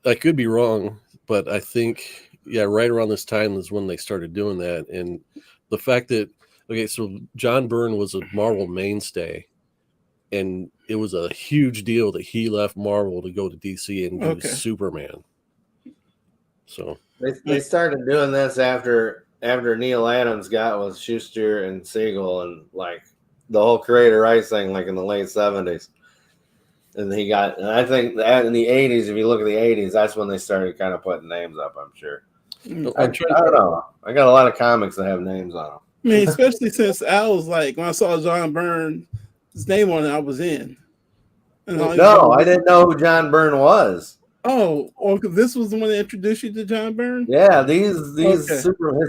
I could be wrong, but I think, right around this time is when they started doing that. And the fact that, so John Byrne was a Marvel mainstay, and it was a huge deal that he left Marvel to go to DC and do Superman. So they started doing this after Neil Adams got with Schuster and Siegel and like the whole creator rights thing, like in the late 70s. And I think that in the 80s, if you look at the 80s, that's when they started kind of putting names up, I'm sure. I don't know. I got a lot of comics that have names on them. I mean, especially since I was like, when I saw John Byrne's name on it, I was in. No, I didn't know who John Byrne was. Oh, this was the one that introduced you to John Byrne? Yeah, his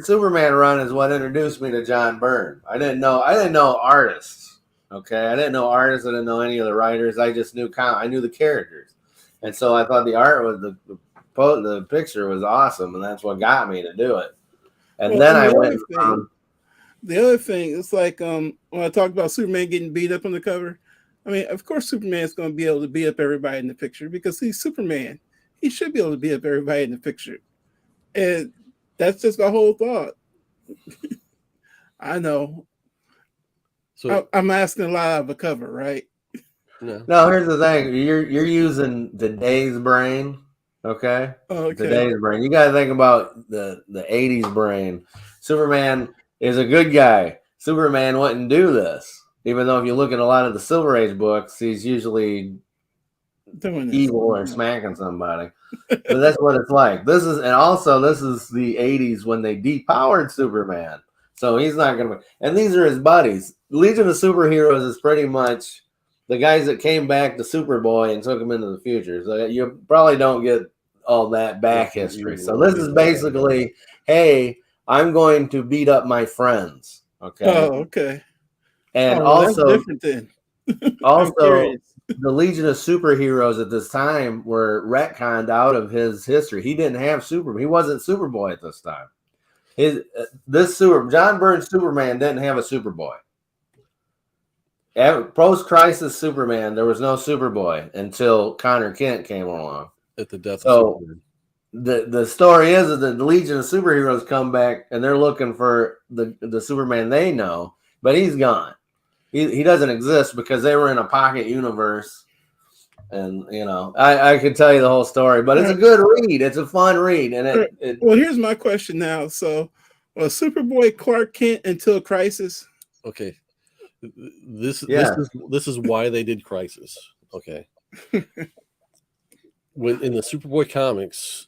Superman run is what introduced me to John Byrne. I didn't know artists. Okay, I didn't know artists. I didn't know any of the writers. I just knew I knew the characters, and so I thought the art was the picture was awesome, and that's what got me to do it. And then I went. The other thing, it's like when I talked about Superman getting beat up on the cover. I mean, of course, Superman's going to be able to beat up everybody in the picture because he's Superman. He should be able to beat up everybody in the picture, and that's just my whole thought. I know. So I'm asking a lot of a cover, right? No, here's the thing. You're using today's brain, okay? Today's brain. You got to think about the 80s brain. Superman is a good guy. Superman wouldn't do this. Even though if you look at a lot of the Silver Age books, he's usually evil or smacking somebody. But that's what it's like. This is the 80s when they depowered Superman. So he's not going to be. And these are his buddies. Legion of Superheroes is pretty much the guys that came back to Superboy and took him into the future. So you probably don't get all that back history. So this is basically, hey, I'm going to beat up my friends. Okay. Oh, okay. And also, that's different then. also, the Legion of Superheroes at this time were retconned out of his history. He didn't have Superman. He wasn't Superboy at this time. John Byrne's Superman didn't have a Superboy. Post Crisis Superman, there was no Superboy until Connor Kent came along. At the death So- of Superman. The story is that the Legion of Superheroes come back and they're looking for the Superman they know, but he's gone. He doesn't exist because they were in a pocket universe. And I could tell you the whole story, but it's a good read. It's a fun read, and Well, here's my question now. So, was Superboy Clark Kent until Crisis? Okay. This Yeah. this is why they did Crisis. Okay. When in the Superboy comics,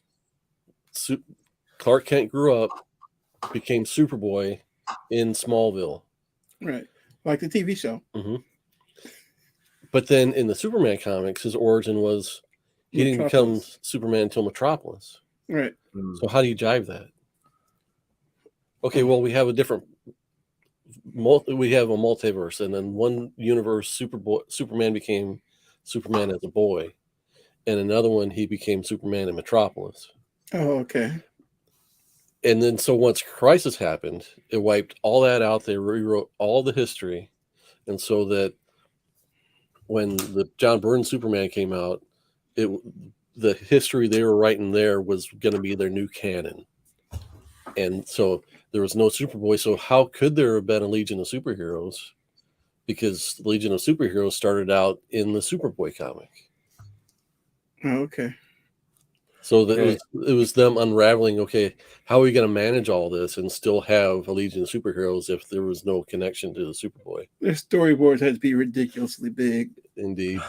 Clark Kent grew up, became Superboy in Smallville. Right, like the TV show. But then in the Superman comics, his origin was he didn't become Metropolis. Superman until Metropolis. Right. So how do you jive that? Okay, well we have a multiverse, and then one universe Superman became Superman as a boy, and another one he became Superman in Metropolis. Oh, okay. And then so once Crisis happened, it wiped all that out. They rewrote all the history, and so that when the John Byrne Superman came out, the history they were writing there was going to be their new canon. And so there was no Superboy. So how could there have been a Legion of Superheroes? Because Legion of Superheroes started out in the Superboy comic. Oh, okay. So that it was them unraveling, okay, how are we going to manage all this and still have a Legion of Superheroes if there was no connection to the Superboy? Their storyboards had to be ridiculously big. Indeed.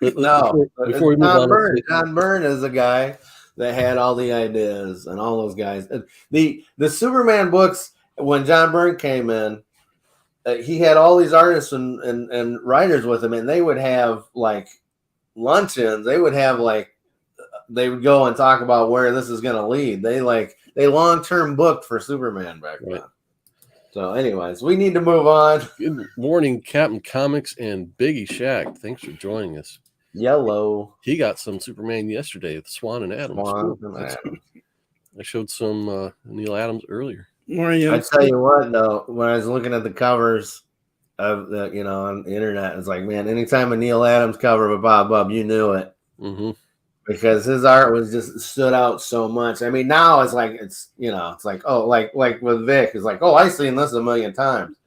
no. Before we move on, John Byrne is the guy that had all the ideas and all those guys. The Superman books, when John Byrne came in, he had all these artists and writers with him, and they would have like luncheons. They would have they would go and talk about where this is going to lead. They long-term booked for Superman back then. Right. So anyways, we need to move on. good morning, Captain Comics and Biggie Shack. Thanks for joining us. Yellow. He got some Superman yesterday with Swan and Adams. Swan Cool. and Adams. I showed some Neil Adams earlier. Morning, I tell you what, though, when I was looking at the covers of the, on the internet, it's like, man, anytime a Neil Adams cover of a Bob, you knew it. Mm-hmm. Because his art was just stood out so much. I mean, now it's like it's like, oh, like with Vic, it's like, oh, I've seen this a million times.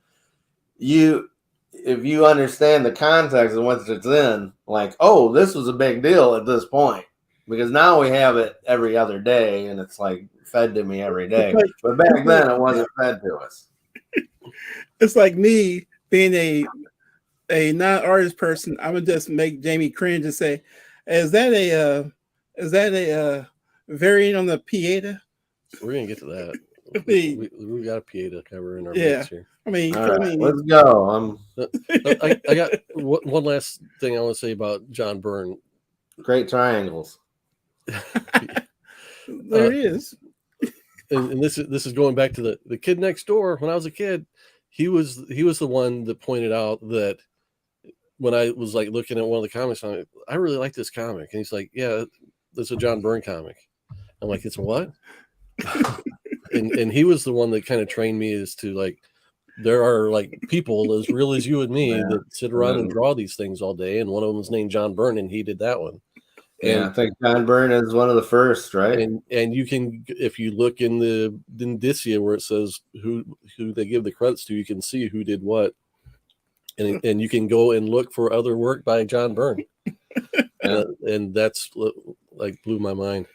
If you understand the context of what it's in, like, oh, this was a big deal at this point. Because now we have it every other day and it's like fed to me every day. But back then it wasn't fed to us. It's like me being a non-artist person. I would just make Jamie cringe and say, Is that a variant on the Pieta? We're gonna get to that. I we got a Pieta cover in our Yeah. mix here. I mean, All right, let's go. I got one last thing I want to say about John Byrne. Great triangles. there it is. And this is going back to the kid next door. When I was a kid, he was the one that pointed out that when I was like looking at one of the comics, I'm like, I really like this comic, and he's like, yeah, it's a John Byrne comic. I'm like, it's what? and he was the one that kind of trained me as to like, there are like people as real as you and me that sit around and draw these things all day, and one of them was named John Byrne, and he did that one. And I think John Byrne is one of the first, right? And you can, if you look in the indicia where it says who they give the credits to, you can see who did what, and you can go and look for other work by John Byrne, and that's like blew my mind.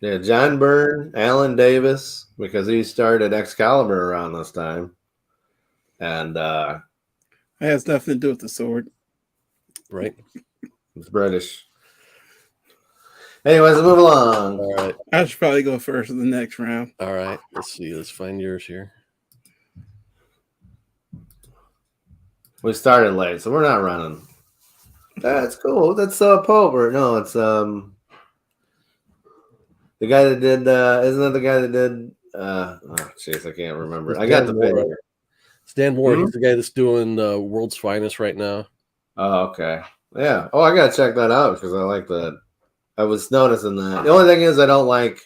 Yeah, John Byrne, Alan Davis, because he started Excalibur around this time, and It has nothing to do with the sword. Right. it's British. Anyways, let's move along. All right. I should probably go first in the next round. All right. Let's see. Let's find yours here. We started late, so we're not running. That's cool. That's Pope, or no, it's the guy that did. Isn't that the guy that did? Oh, jeez, I can't remember. I got the video. Stan Moore. He's the guy that's doing World's Finest right now. Oh, okay. Yeah. Oh, I gotta check that out because I like that. I was noticing that. The only thing is, I don't like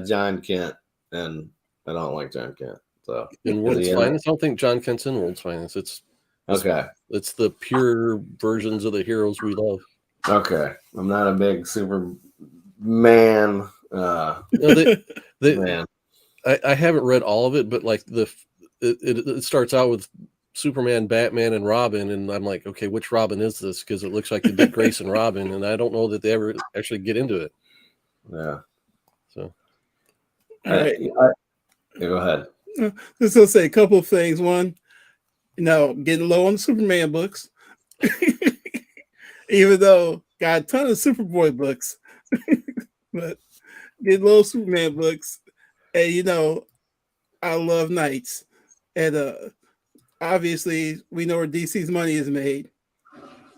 John Kent, and I don't like John Kent. So In is World's he in it? Finest, I don't think John Kent's in World's Finest. Okay. It's the pure versions of the heroes we love. Okay. I'm not a big Superman No, they, man. I haven't read all of it, but like it starts out with Superman, Batman, and Robin, and I'm like, okay, which Robin is this? Because it looks like the Dick Grayson Robin, and I don't know that they ever actually get into it. Yeah. So, All right. Yeah, go ahead. Just gonna say a couple of things. One, getting low on the Superman books, even though got a ton of Superboy books, but getting low Superman books, and I love Knights, and obviously we know where DC's money is made: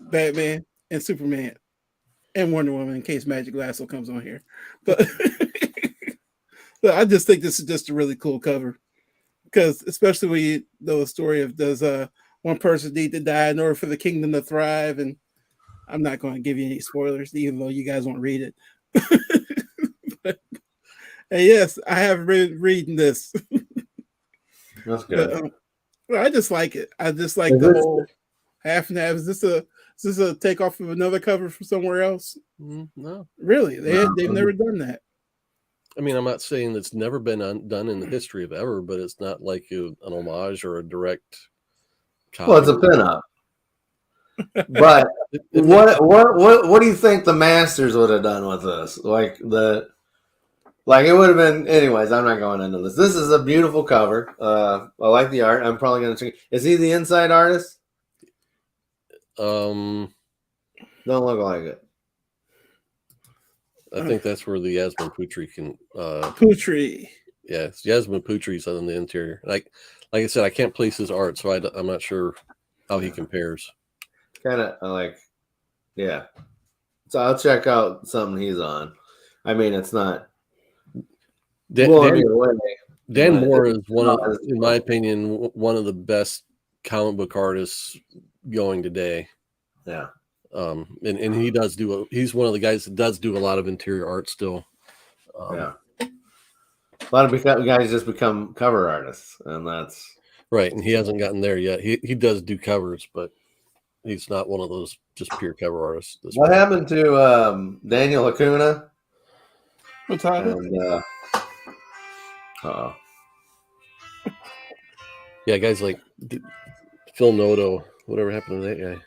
Batman and Superman and Wonder Woman. In case Magic Lasso comes on here, but I just think this is just a really cool cover. Because especially when you know the story of does one person need to die in order for the kingdom to thrive, and I'm not going to give you any spoilers, even though you guys won't read it. And yes, I have been reading this. That's good. But, I just like it. I just like the whole half and half. Is this a takeoff of another cover from somewhere else? No, Really, they've never done that. I mean, I'm not saying it's never been done in the history of ever, but it's not like an homage or a direct copy. Well, it's a pinup. But what do you think the Masters would have done with this? Like it would have been. Anyways, I'm not going into this. This is a beautiful cover. I like the art. I'm probably going to check. Is he the inside artist? Don't look like it. I think that's where the Yasmin Putri can. Putri. Yes, Yasmin Putri's on the interior. Like I said, I can't place his art, so I'm not sure how he compares. Kind of yeah. So I'll check out something he's on. I mean, it's not. Dan Moore is in my opinion, one of the best comic book artists going today. Yeah. And he does he's one of the guys that does do a lot of interior art still. Yeah. A lot of guys just become cover artists, and that's right. And he hasn't gotten there yet. He does do covers, but he's not one of those just pure cover artists. What happened to Daniel Acuna? What's happening? Yeah, guys like Phil Noto. Whatever happened to that guy?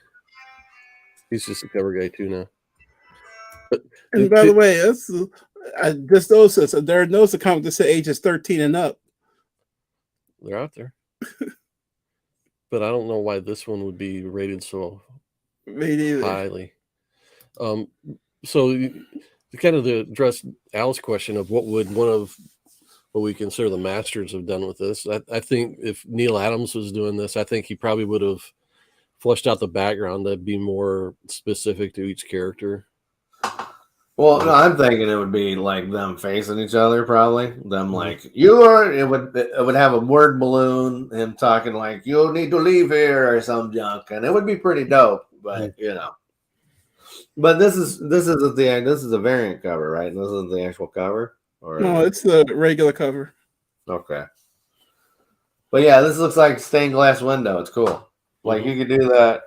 He's just a cover guy too now. But and by the way, I just noticed this. There are notes that come that say ages 13 and up. They're out there. But I don't know why this one would be rated so highly. So kind of to address Al's question of what would one of what we consider the Masters have done with this, I think if Neil Adams was doing this, I think he probably would have fleshed out the background that'd be more specific to each character. Well, no, I'm thinking it would be like them facing each other, probably. Them like, it would have a word balloon, him talking like, you need to leave here or some junk, and it would be pretty dope, but But this is a variant cover, right? This isn't the actual cover? Or no, it's the regular cover. Okay. But yeah, this looks like stained glass window. It's cool. Like you could do that.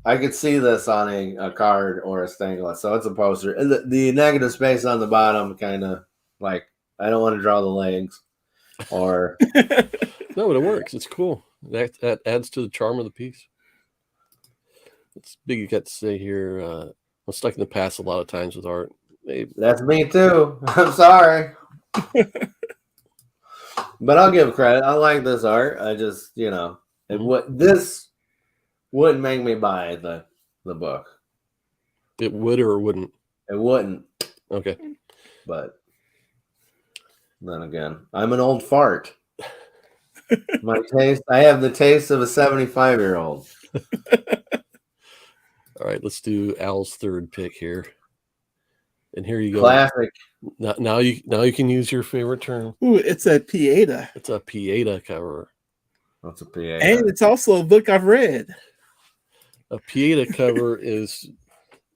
I could see this on a card or a stained glass. So it's a poster. And the negative space on the bottom kind of like, I don't want to draw the legs. Or no, but it works. It's cool. That adds to the charm of the piece. It's big you got to say here. I'm stuck in the past a lot of times with art. That's me too. I'm sorry. But I'll give credit. I like this art. I just, this wouldn't make me buy the book. It would or wouldn't? It wouldn't. Okay. But then again, I'm an old fart. I have the taste of a 75-year-old. All right, let's do Al's third pick here. And here you go. Classic. Now you can use your favorite term. Ooh, it's a Pieta. It's a Pieta cover. What's a Pieta? And it's also a book I've read. A Pieta cover is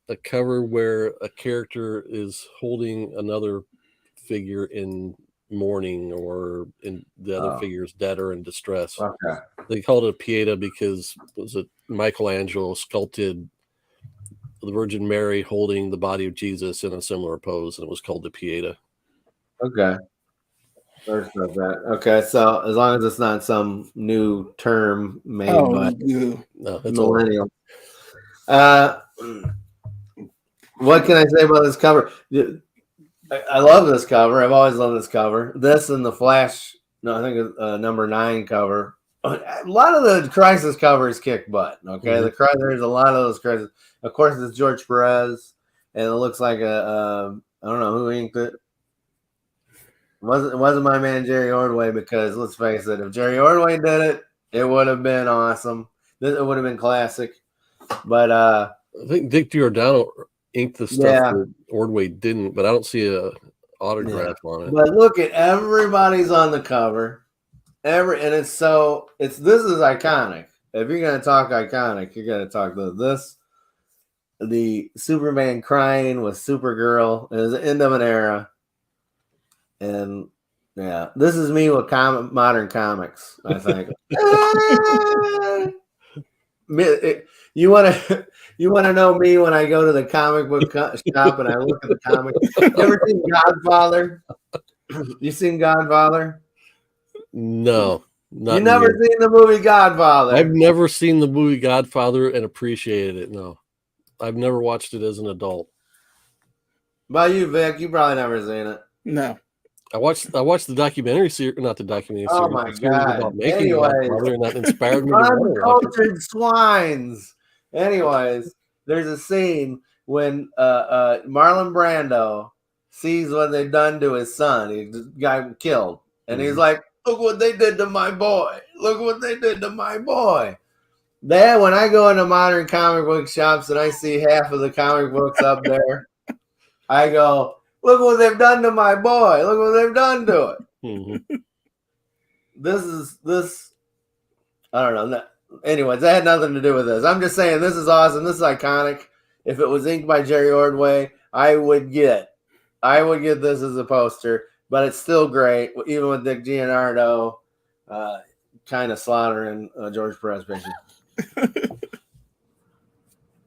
a cover where a character is holding another figure in mourning, or in the other Oh. figure's dead or in distress. Okay. They called it a Pieta because Michelangelo sculpted the Virgin Mary holding the body of Jesus in a similar pose, and it was called the Pieta. Okay. First of that. Okay, so as long as it's not some new term made by no. No, it's all millennial. What can I say about this cover? I love this cover. I've always loved this cover. This and the Flash. No, I think it's number 9 cover. A lot of the Crisis covers kick butt. Okay, there's a lot of those Crisis. Of course, it's George Perez, and it looks like I don't know who inked it. It wasn't my man Jerry Ordway, because let's face it, if Jerry Ordway did it, it would have been awesome. It would have been classic. But I think Dick Giordano inked the stuff that Ordway didn't, but I don't see a autograph on it. But look at everybody's on the cover. This is iconic. If you're gonna talk iconic, you're gonna talk this. The Superman crying with Supergirl. It was the end of an era. And yeah, this is me with modern comics, I think. You want to know me when I go to the comic book shop and I look at the comic. You ever seen Godfather? You seen Godfather? No, not you never yet. seen the movie Godfather? I've never seen the movie Godfather and appreciated it. No, I've never watched it as an adult. About you, Vic? You probably never seen it. No. I watched the documentary series, not the documentary series. Oh my God! About making Godfather, and that inspired me. Uncultured swines. Anyways, there's a scene when Marlon Brando sees what they've done to his son. He got killed, and he's like, "Look what they did to my boy! Look what they did to my boy!" Then, when I go into modern comic book shops and I see half of the comic books up there, I go, "Look what they've done to my boy! Look what they've done to it!" Mm-hmm. This. I don't know. Anyways, that had nothing to do with this. I'm just saying this is awesome. This is iconic. If it was inked by Jerry Ordway, I would get this as a poster. But it's still great, even with Dick Giordano kind of slaughtering George Perez picture.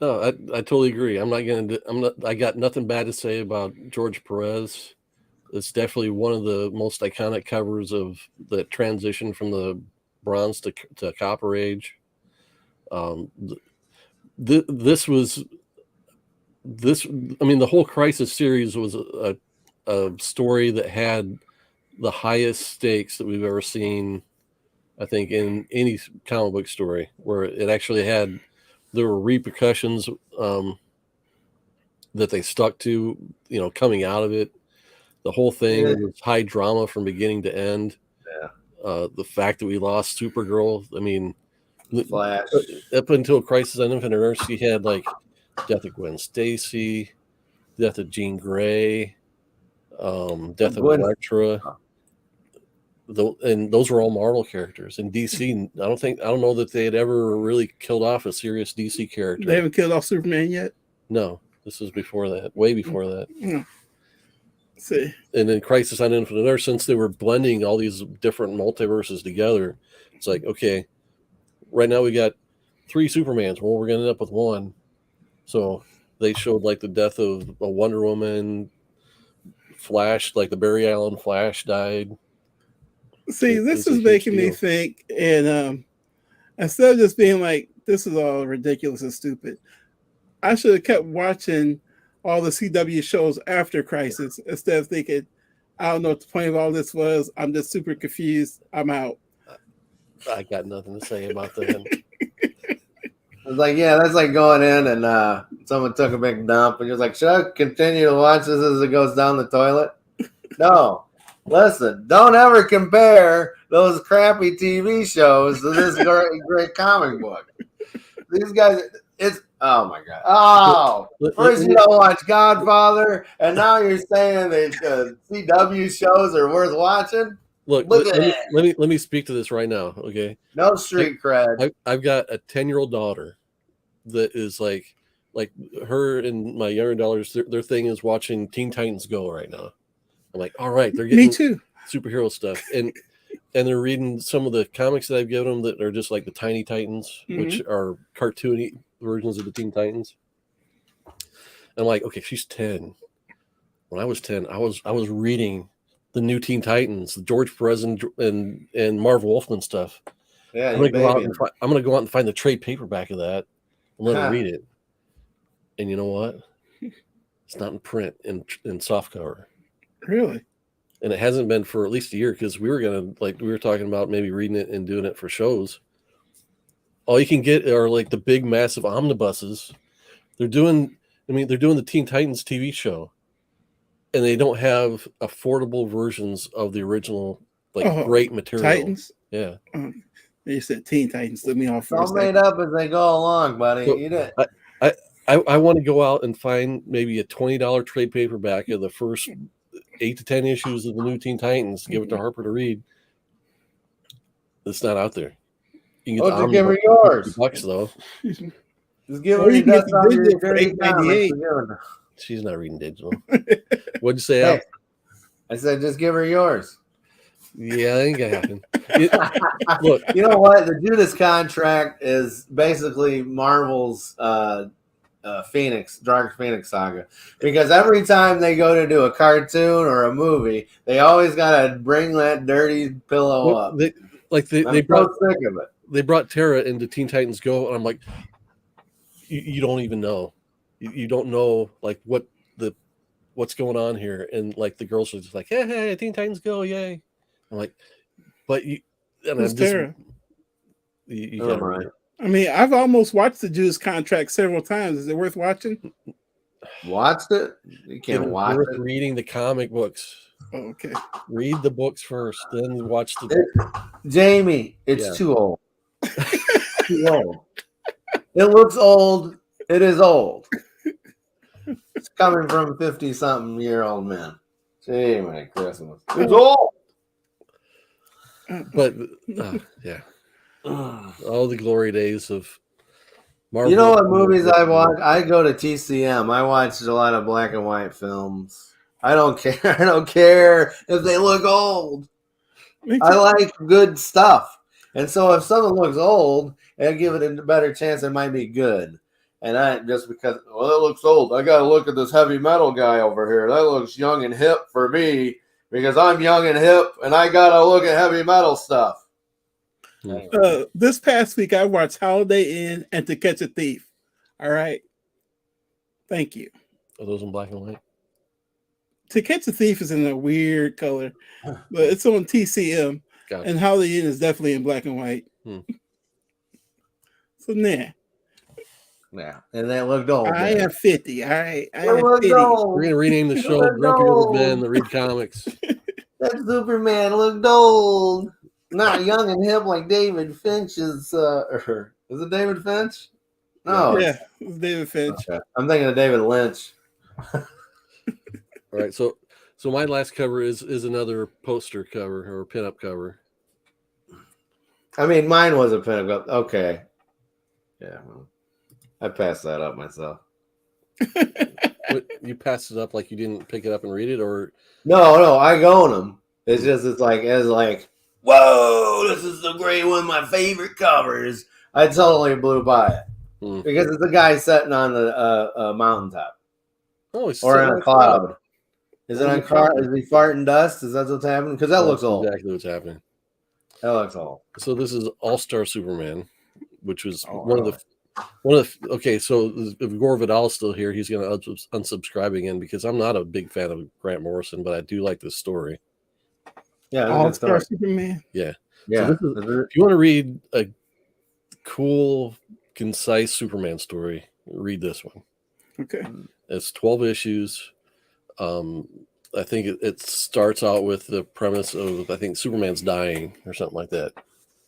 No, I totally agree. I got nothing bad to say about George Perez. It's definitely one of the most iconic covers of the transition from the Bronze to Copper Age. This was the whole Crisis series was a story that had the highest stakes that we've ever seen, I think, in any comic book story, where it actually there were repercussions that they stuck to, coming out of it. The whole thing was high drama from beginning to end. The fact that we lost Supergirl, Flash. Up until Crisis on Infinite Earths, you had like death of Gwen Stacy, death of Jean Grey, death of Elektra. And those were all Marvel characters. In DC, I don't know that they had ever really killed off a serious DC character. They haven't killed off Superman yet? No, this was before that, way before that. Yeah. See. And in Crisis on Infinite Earths, since they were blending all these different multiverses together, it's like, okay, right now we got 3 Supermans. Well, we're going to end up with 1. So they showed like the death of a Wonder Woman, Flash, like the Barry Allen Flash died. See, this is making me think, and instead of just being like, this is all ridiculous and stupid, I should have kept watching all the CW shows after Crisis instead of thinking, I don't know what the point of all this was. I'm just super confused. I'm out. I got nothing to say about that. It's like, yeah, that's like going in and someone took a big dump and you're like, should I continue to watch this as it goes down the toilet? No. Listen, don't ever compare those crappy TV shows to this great comic book. These guys, oh my God. Oh, first you don't watch Godfather, and now you're saying that CW shows are worth watching? Look let me speak to this right now, okay? No street cred. I've got a 10-year-old daughter, that is like her and my younger daughters. Their thing is watching Teen Titans Go right now. I'm like, all right, they're getting Me too. superhero stuff, and they're reading some of the comics that I've given them that are just like the Tiny Titans, which are cartoony versions of the Teen Titans. And I'm like, okay, she's 10. When I was 10, I was reading the new Teen Titans, the George Perez and Marv Wolfman stuff. Yeah, I'm gonna go out and find the trade paperback of that and let her read it. And you know what? It's not in print in softcover. Really? And it hasn't been for at least a year, because we were talking about maybe reading it and doing it for shows. All you can get are like the big massive omnibuses. They're doing the Teen Titans TV show, and they don't have affordable versions of the original great material. Titans? Yeah. You said Teen Titans. Let me off for It's all made up as they go along, buddy. So, You did. I want to go out and find maybe a $20 trade paperback of the first 8 to 10 issues of the new Teen Titans, give it to Harper to read. It's not out there. You can Just give her yours. $50 though. Just give Or her you your can get the digital for dirty $8.98. comics. She's not reading digital. What'd you say, Hey, Al? I said, just give her yours. Yeah, that ain't gonna happen. Look, You know what? The Judas Contract is basically Marvel's Phoenix, Dark Phoenix saga. Because every time they go to do a cartoon or a movie, they always gotta bring that dirty pillow up. they I'm brought so sick of it. they brought Tara into Teen Titans Go, and I'm like, you don't even know. You don't know like what's going on here, and like the girls are just like, hey, Teen Titans Go, yay! I'm like, but you and Who's I'm just Tara? you Oh, gotta right. read it. I mean, I've almost watched the Judas Contract several times. Is it worth watching? Watched it? You can't It's watch worth it. reading the comic books. Oh, okay. Read the books first, then watch the. Jamie, it's Yeah. too old. Too old. It looks old. It is old. It's coming from 50-something-year-old men. Jamie, Christmas. It's old. But yeah, all the glory days of Marvel. You know what movies I watch? I go to TCM. I watch a lot of black and white films. I don't care. I don't care if they look old. Me I too. like good stuff. And so if something looks old, I give it a better chance it might be good. And I just because, well, it looks old. I got to look at this heavy metal guy over here. That looks young and hip for me because I'm young and hip and I got to look at heavy metal stuff. This past week, I watched Holiday Inn and To Catch a Thief. All right. Thank you. Are those in black and white? To Catch a Thief is in a weird color, but it's on TCM. Gotcha. And Holiday Inn is definitely in black and white. So, nah. Yeah. And that looked old. I am 50. All right. I It am looked 50. old. We're gonna rename the show Looked "Grumpy Old old. Men That Read Comics." That Superman looked old. Not young and hip like David Finch's. Or, is it David Finch? No. Yeah, it's David Finch. Okay. I'm thinking of David Lynch. All right, so my last cover is another poster cover or pinup cover. I mean, mine was a pinup. Okay. Yeah. Well, I passed that up myself. What, you passed it up like you didn't pick it up and read it, or No, I own them. It's just it's like, whoa, this is the great one, of my favorite covers. I totally blew by it because it's a guy sitting on the mountaintop oh, it's or in still a cloud. Is it on cloud? Is he farting dust? Is that what's happening? Because that looks old. Exactly what's happening. That looks old. So this is All-Star Superman, which was Oh, one of the. Okay, so if Gore Vidal's still here, he's going to unsubscribe again because I'm not a big fan of Grant Morrison, but I do like this story. Yeah, All-Star Superman. Yeah. So if you want to read a cool, concise Superman story, read this one. Okay. It's 12 issues. I think it starts out with the premise of I think Superman's dying or something like that,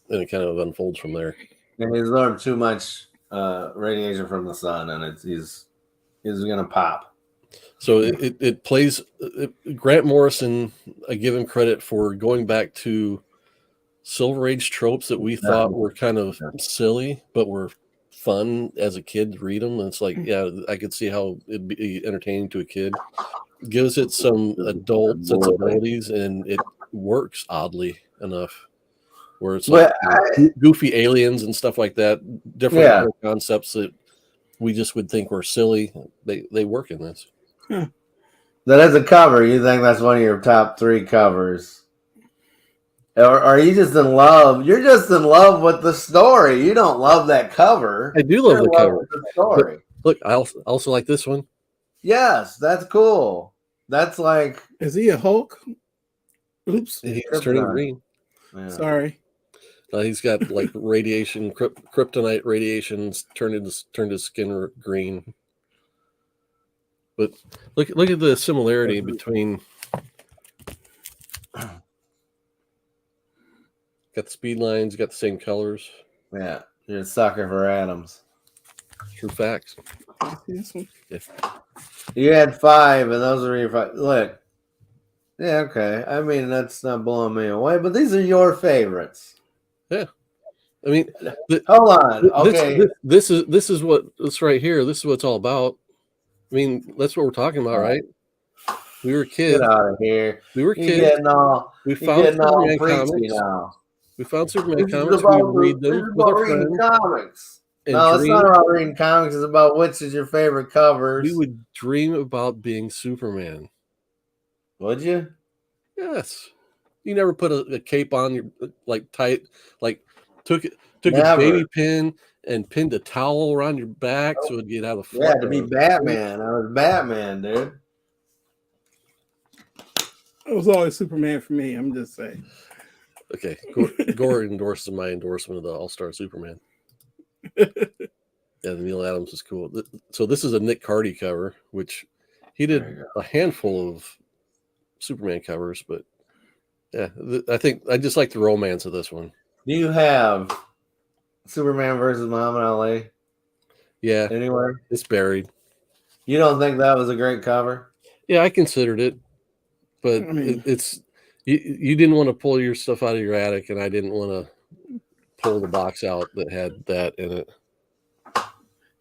and it kind of unfolds from there. And he's learned too much radiation from the sun, and he's gonna pop. So it plays. Grant Morrison, I give him credit for going back to Silver Age tropes that we thought were kind of silly, but were fun as a kid to read them. And it's like, yeah, I could see how it'd be entertaining to a kid. Gives it some adult sensibilities, and it works oddly enough. Where it's like goofy aliens and stuff like that, different concepts that we just would think were silly. They work in this. That as a cover, you think that's one of your top 3 covers? Or are you just in love? You're just in love with the story. You don't love that cover. I do love the cover. With the story. Look, I also like this one. Yes, that's cool. That's like. Is he a Hulk? Oops. He's turning green. Yeah. Sorry. He's got like radiation, kryptonite radiations turned his skin green. But look at the similarity between. Got the speed lines, got the same colors. Yeah, you're a sucker for Adams. True facts. This one. Yeah. You had 5, and those are your 5. Look. Yeah, okay. I mean, that's not blowing me away, but these are your favorites. Yeah. I mean, hold on. Okay. This is what this right here. This is what it's all about. I mean, that's what we're talking about, right? We were kids. Get out of here. We were kids. We found Superman comics. Now. We found Superman comics. We read them with our friends. Comics. No, it's not about reading comics. It's about which is your favorite covers. We would dream about being Superman. Would you? Yes. You never put a cape on your tight, took a baby pin and pinned a towel around your back so it'd get out of. Yeah, to be Batman. I was Batman, dude. It was always Superman for me. I'm just saying. Okay, Gore endorses my endorsement of the All-Star Superman. Yeah, Neil Adams is cool. So this is a Nick Cardy cover, which he did a handful of Superman covers, but yeah, I think I just like the romance of this one. Do you have Superman versus Muhammad Ali? Yeah. Anywhere? It's buried. You don't think that was a great cover? Yeah, I considered it, but I mean, it's you didn't want to pull your stuff out of your attic, and I didn't want to pull the box out that had that in it.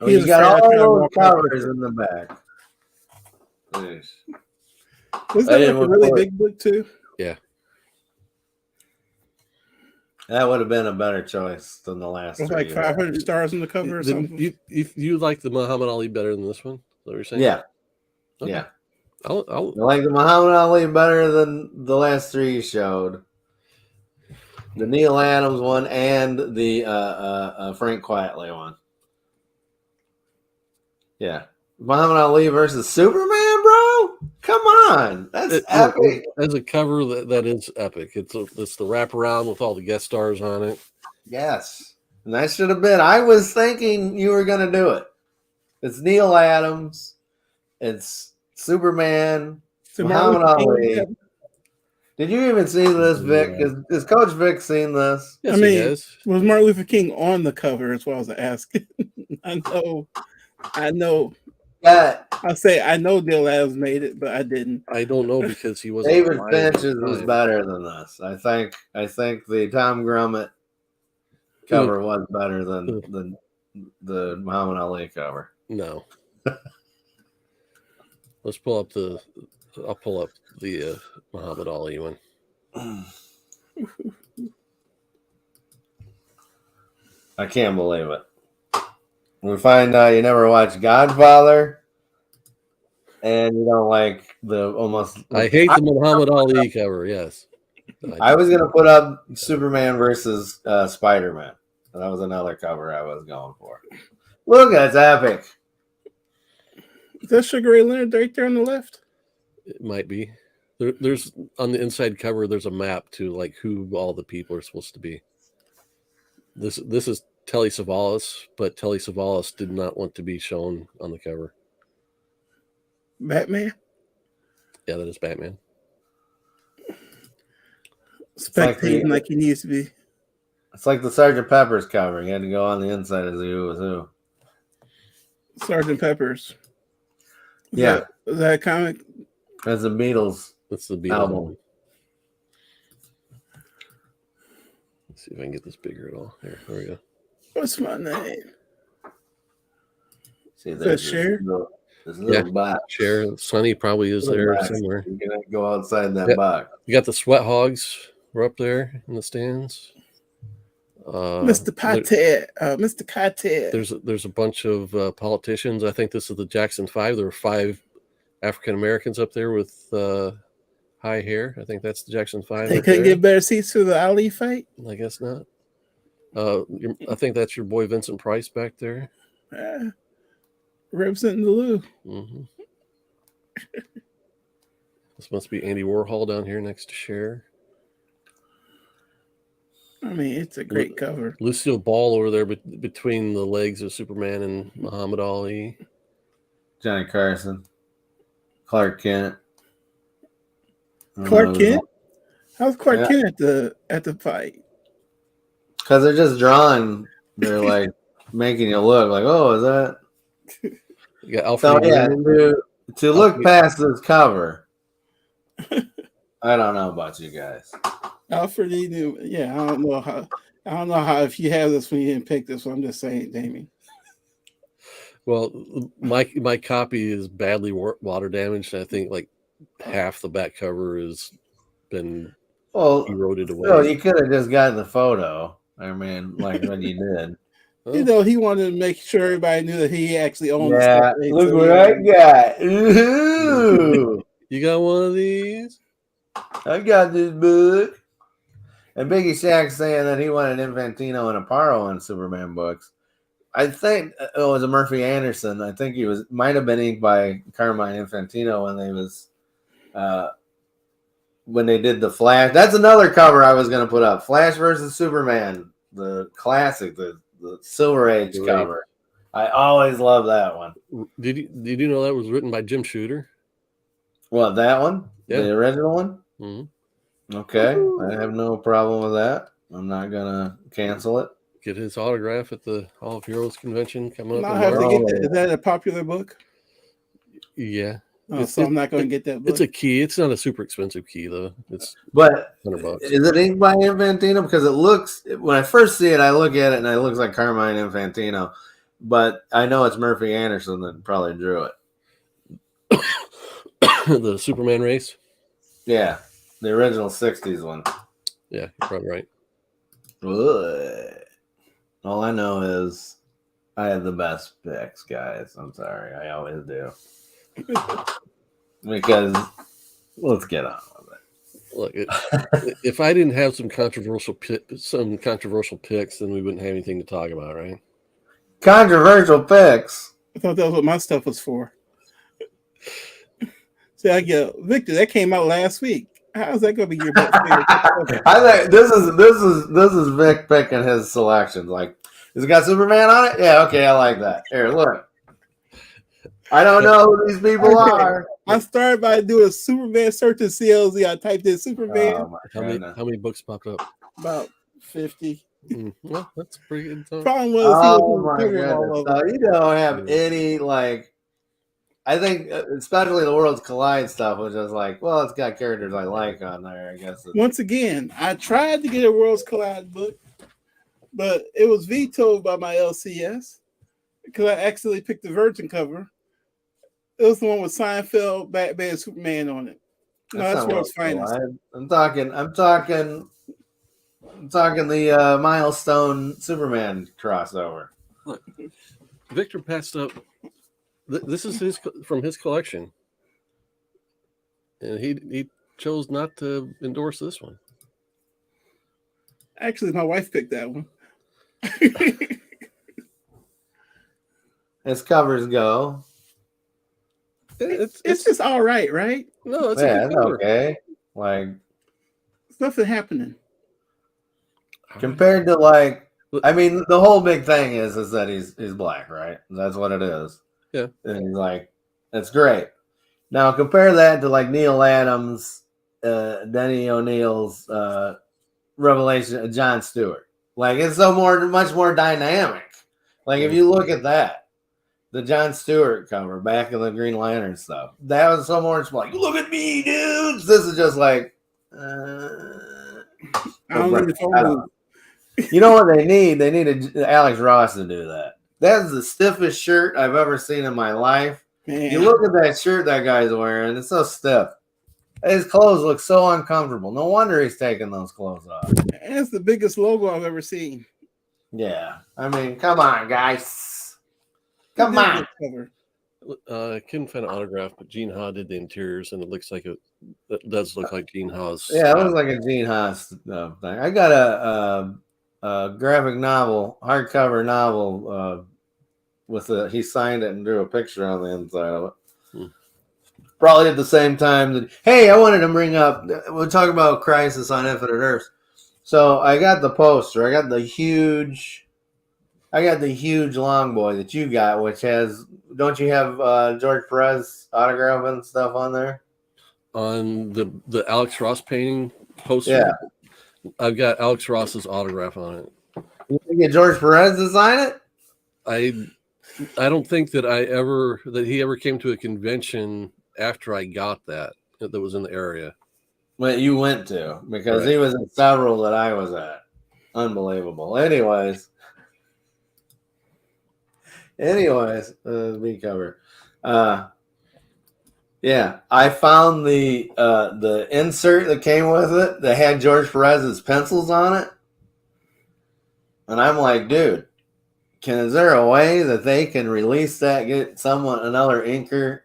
Oh, you got all those covers in the back. Nice. Was that like a really big book too? Yeah. That would have been a better choice than the last. It was like 500 stars on the cover or something. You like the Muhammad Ali better than this one? Is that what you're saying? Yeah. Okay. Yeah. I like the Muhammad Ali better than the last 3 you showed. The Neil Adams one and the Frank Quietly one. Yeah. Muhammad Ali versus Superman, bro? Come on. That's epic. As a cover, that is epic. It's the wraparound with all the guest stars on it. Yes. And that should have been. I was thinking you were going to do it. It's Neil Adams. It's Superman. Muhammad Ali. Did you even see this, Vic? Has Coach Vic seen this? Yes, I mean, was Martin Luther King on the cover as well as I ask? I know. Yeah. I know Neil Adams made it, but I didn't. I don't know because he wasn't. David Finch's was better than this. I think the Tom Grummett cover was better than the Muhammad Ali cover. No. Let's pull up I'll pull up the Muhammad Ali one. I can't believe it. We find out you never watched Godfather, and you don't like the almost. I hate the Muhammad Ali cover. Yes, I was gonna put up Superman versus Spider-Man. That was another cover I was going for. Look, that's epic. Is that Sugar Ray Leonard right there on the left? It might be. There's on the inside cover. There's a map to like who all the people are supposed to be. This is Telly Savalas, but Telly Savalas did not want to be shown on the cover. Batman? Yeah, that is Batman. Spectating like he needs to be. It's like the Sgt. Pepper's cover. You had to go on the inside as who was who. Sgt. Pepper's. Is that a comic? That's the Beatles. That's the Beatles album. Let's see if I can get this bigger at all. There we go. What's my name? See, that there's Cher? this little box. Cher, Sonny probably is Little there box. somewhere. You can go outside that Yep. box. You got the Sweat Hogs. We're up there in the stands. Mr. Patet. Mr. Cartet. There's a bunch of politicians. I think this is the Jackson 5. There were 5 African Americans up there with high hair. I think that's the Jackson 5. They right couldn't there. get better seats for the Ali fight. I guess not. I think that's your boy Vincent Price back there. Representing the Lou. Mm-hmm. This must be Andy Warhol down here next to Cher. I mean, it's a great cover. Lucille Ball over there between the legs of Superman and Muhammad Ali. Johnny Carson. Clark Kent. Clark Kent? How's Clark Kent at the fight? Because they're just drawing. They're like making you look like, oh, is that? You got Alfred. So yeah, to look past this cover, I don't know about you guys. Alfred E. Newman. Yeah, I don't know how if you have this one, you didn't pick this one. I'm just saying, Damien. Well, my copy is badly water damaged. I think like half the back cover has been eroded away. Well, you could have just gotten the photo. I mean, like when you did. You know, he wanted to make sure everybody knew that he actually owned the Yeah, stuff. look what I got. Ooh. You got one of these? I got this book. And Biggie Shaq saying that he wanted Infantino and Aparo in Superman books. I think it was a Murphy Anderson. I think he might have been inked by Carmine Infantino when they did the Flash. That's another cover I was going to put up. Flash versus Superman, the classic, the Silver Age cover. I always love that one. Did you know that was written by Jim Shooter? What, that one? Yeah. The original one? Mm-hmm. Okay. I have no problem with that. I'm not going to cancel it. Get his autograph at the Hall of Heroes convention coming up. I have to get that. Is that a popular book? Yeah. So I'm not going to get that book. It's a key. It's not a super expensive key though. It's $100. Is it inked by Infantino? Because it looks, when I first see it, I look at it and it looks like Carmine Infantino. But I know it's Murphy Anderson that probably drew it. The Superman race? Yeah. The original 60s one. Yeah, you're probably right. Ugh. All I know is I have the best picks, guys. I'm sorry. I always do. Because let's get on with it. Look, if I didn't have some controversial picks, then we wouldn't have anything to talk about, right? Controversial picks. I thought that was what my stuff was for. See, I get Victor. That came out last week. How's that going to be your best favorite? I think this is Vic picking his selections. Like, has it got Superman on it? Yeah, okay, I like that. Here, look. I don't know who these people are. I started by doing a Superman search in CLZ. I typed in Superman. Oh, How many books popped up? About 50. Well, that's pretty good. Problem was, oh my goodness! So you don't have any like. I think, especially the Worlds Collide stuff, was just like, well, it's got characters I like on there. I guess. Once again, I tried to get a Worlds Collide book, but it was vetoed by my LCS because I accidentally picked the Virgin cover. It was the one with Seinfeld, Batman, Superman on it. No, that's World's Finest. I'm talking the Milestone Superman crossover. Look, Victor passed up. This is from his collection, and he chose not to endorse this one. Actually, my wife picked that one. As covers go, it's just all right, right? No, it's okay. Like, there's nothing happening compared to like. I mean, the whole big thing is that he's black, right? That's what it is. Yeah, and he's like, that's great. Now compare that to like Neil Adams, Denny O'Neill's revelation of John Stewart. Like, it's much more dynamic. Like, if you look at that, the John Stewart cover back in the Green Lantern stuff, that was so more like, look at me, dudes. This is just like, I don't need the phone. You know what they need? They need Alex Ross to do that. That's the stiffest shirt I've ever seen in my life. Man, You look at that shirt that guy's wearing, it's so stiff. His clothes look so uncomfortable. No wonder he's taking those clothes off. that's the biggest logo I've ever seen. Yeah. I mean, come on, guys. Come Who did on. this cover? I couldn't find an autograph, but Gene Ha did the interiors, and it looks like it does look like Gene Ha's. Yeah, it looks like a Gene Haas thing. I got a graphic novel, hardcover novel, with he signed it and drew a picture on the inside of it. Probably at the same time that, hey, I wanted to bring up, we'll talk about Crisis on Infinite Earths. So I got the poster. I got the huge long boy that you got, which has, don't you have George Perez autograph and stuff on there? On the Alex Ross painting poster, Yeah. I've got Alex Ross's autograph on it. You can get George Perez to sign it? I don't think that he ever came to a convention after I got that was in the area. Well, you went to, because Right. he was in several that I was at. Unbelievable. Anyways, me cover. Yeah, I found the insert that came with it that had George Perez's pencils on it, and I'm like, dude, is there a way that they can release that, get another inker,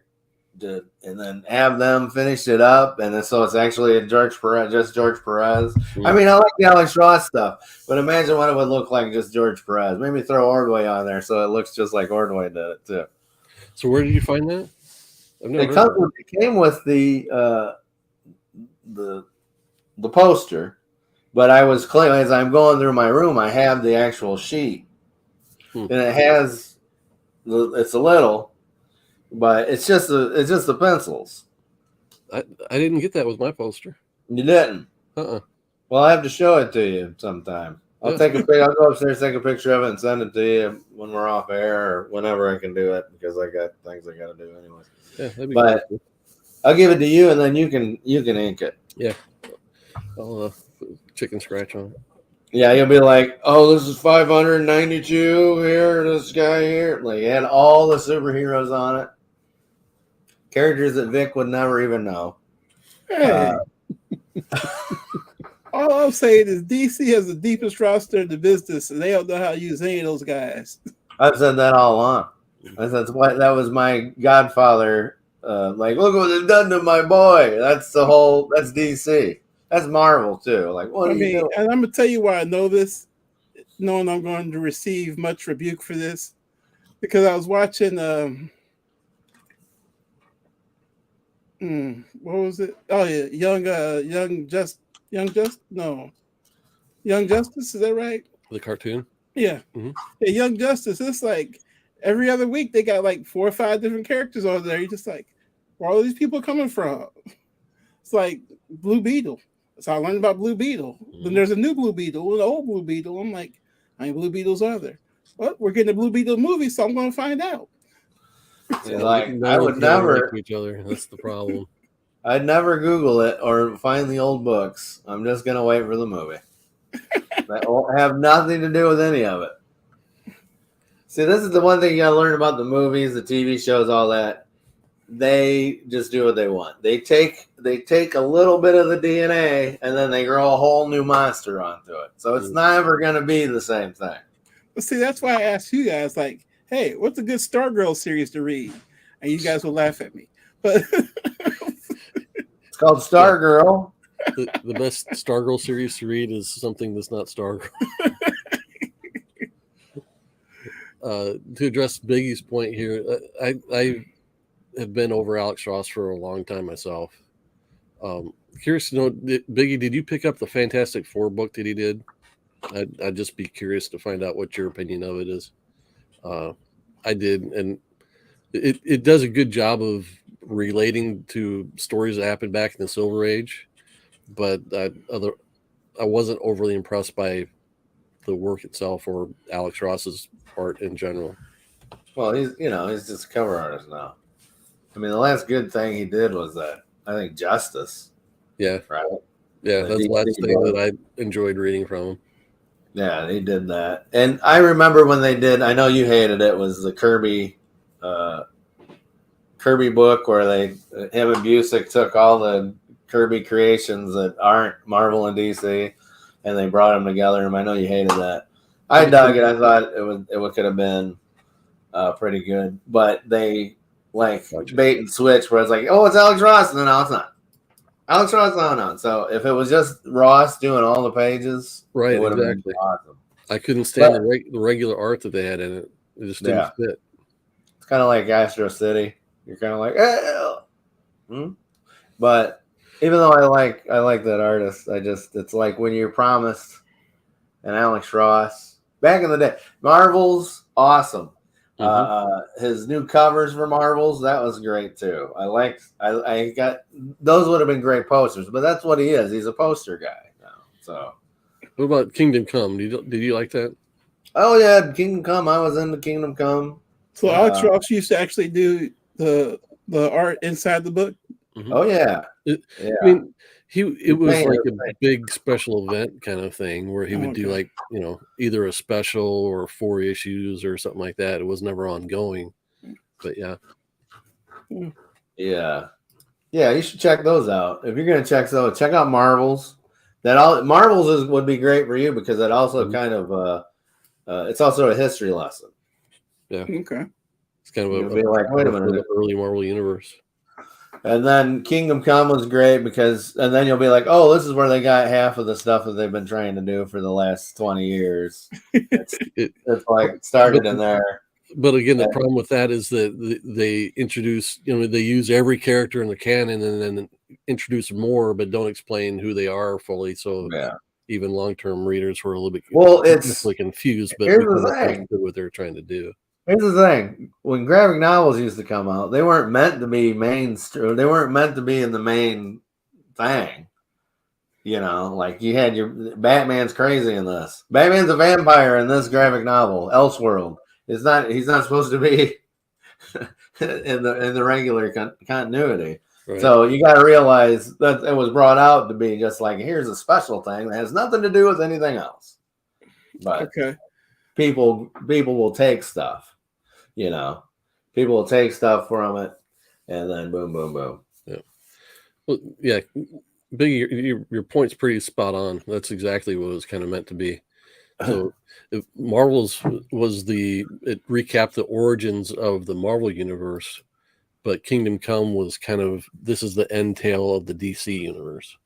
and then have them finish it up, and then, so it's actually a George Perez, just George Perez. I mean, I like the Alex Ross stuff, but imagine what it would look like just George Perez. Maybe throw Ordway on there so it looks just like Ordway did it too. So where did you find that? It came with the poster, but I was claiming, as I'm going through my room, I have the actual sheet, and it has it's a little, but it's just the pencils. I didn't get that with my poster. You didn't? Well, I have to show it to you sometime. I'll go upstairs, take a picture of it, and send it to you when we're off air or whenever I can do it, because I got things I got to do anyways. Yeah, that'd be But cool. I'll give it to you, and then you can ink it. Yeah, I'll chicken scratch on it. Yeah, you'll be like, oh, this is 592 here, this guy here. Like, it had all the superheroes on it. Characters that Vic would never even know. Hey. All I'm saying is DC has the deepest roster in the business, and they don't know how to use any of those guys. I've said that all along. That was my Godfather. Like, look what they've done to my boy. That's DC. That's Marvel too. Like, what are you doing? And I'm gonna tell you why I know this, knowing I'm going to receive much rebuke for this, because I was watching what was it? Oh yeah, Young Justice. Is that right? The cartoon. Yeah. Mm-hmm. Yeah, Young Justice. It's like every other week they got like 4 or 5 different characters on there. You're just like, where are all these people coming from? It's like Blue Beetle. So I learned about Blue Beetle. Mm-hmm. Then there's a new Blue Beetle, an old Blue Beetle. I'm like, how many Blue Beetles are there? Well, we're getting a Blue Beetle movie, so I'm going to find out. Yeah, like, I would never. Each other. That's the problem. I'd never Google it or find the old books. I'm just gonna wait for the movie. That won't have nothing to do with any of it. See, this is the one thing you gotta learn about the movies, the TV shows, all that. They just do what they want. They take a little bit of the DNA and then they grow a whole new monster onto it. So it's never gonna be the same thing. But see, that's why I asked you guys, like, hey, what's a good Stargirl series to read? And you guys will laugh at me. But it's called Stargirl. The best Stargirl series to read is something that's not Stargirl. To address Biggie's point here, I have been over Alex Ross for a long time myself. Curious to know, Biggie, did you pick up the Fantastic Four book that he did? I'd just be curious to find out what your opinion of it is. I did, and it does a good job of relating to stories that happened back in the Silver Age, but I wasn't overly impressed by the work itself or Alex Ross's art in general. Well, he's just a cover artist now. I mean, the last good thing he did was that, I think, Justice. Yeah. Right. Yeah, that's the last thing that I enjoyed reading from him. Yeah, they did that. And I remember when they did, I know you hated it, was the Kirby book where him and Busick took all the Kirby creations that aren't Marvel and DC and they brought them together. And I know you hated that. I dug it. I thought it could have been pretty good, but they bait and switch where it's like, oh, it's Alex Ross, and then no, it's not. Alex Ross, no. So if it was just Ross doing all the pages, Right, it would have exactly. been awesome. I couldn't stand the regular art that they had in it. It just didn't fit. It's kind of like Astro City. You're kind of like, but even though I like that artist, it's like when you're promised an Alex Ross back in the day. Marvel's awesome. His new covers for Marvels, that was great too. I got those would have been great posters, but that's what he is. He's a poster guy now. So what about Kingdom Come? Did you like that? Oh yeah, Kingdom Come. I was into Kingdom Come. So Alex Ross used to actually do the art inside the book. Oh yeah. I mean, it was like a big special event kind of thing where he would do like, either a special or 4 issues or something like that. It was never ongoing, but yeah. Yeah. You should check those out. If you're going to check out Marvels. Marvels would be great for you because that also kind of, it's also a history lesson. Yeah. Okay. It's kind of be like, wait a minute, the early Marvel universe. And then Kingdom Come was great and then you'll be like, oh, this is where they got half of the stuff that they've been trying to do for the last 20 years. It's like it started in there. But again, the problem with that is that they introduce, they use every character in the canon and then introduce more, but don't explain who they are fully. So even long-term readers were a little bit confused, but here's the thing. What they're trying to do. Here's the thing: when graphic novels used to come out, they weren't meant to be mainstream. They weren't meant to be in the main thing. Like you had your Batman's crazy in this. Batman's a vampire in this graphic novel, Elseworld. He's not supposed to be in the regular continuity. Right. So you got to realize that it was brought out to be just like, here's a special thing that has nothing to do with anything else. But people will take stuff. People will take stuff from it, and then boom, boom, boom. Yeah. Well, yeah. Biggie, your point's pretty spot on. That's exactly what it was kind of meant to be. So, if Marvel's it recapped the origins of the Marvel universe, but Kingdom Come was kind of this is the end tale of the DC universe.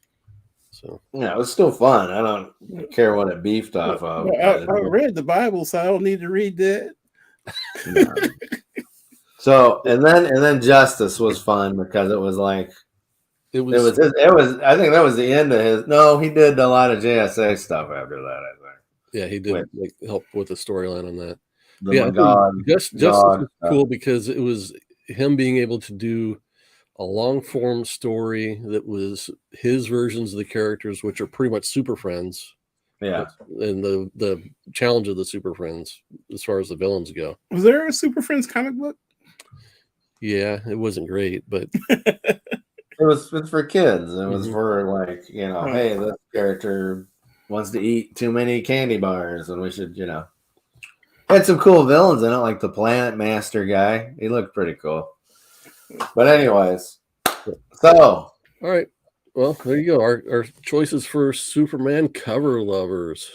So yeah, it was still fun. I don't care what it beefed off of. I read the Bible, so I don't need to read that. No. So and then Justice was fun because it was like it was I think that was the end of his. No, he did a lot of JSA stuff after that. I think. Yeah, he did help with the storyline on that. Justice was cool because it was him being able to do a long form story that was his versions of the characters, which are pretty much Super Friends. Yeah. And the challenge of the Super Friends as far as the villains go. Was there a Super Friends comic book? Yeah, it wasn't great, but it's for kids. It was for hey, this character wants to eat too many candy bars and we should, had some cool villains in it, like the Planet Master guy. He looked pretty cool. But anyways, so all right. Well, there you go. Our choices for Superman cover lovers.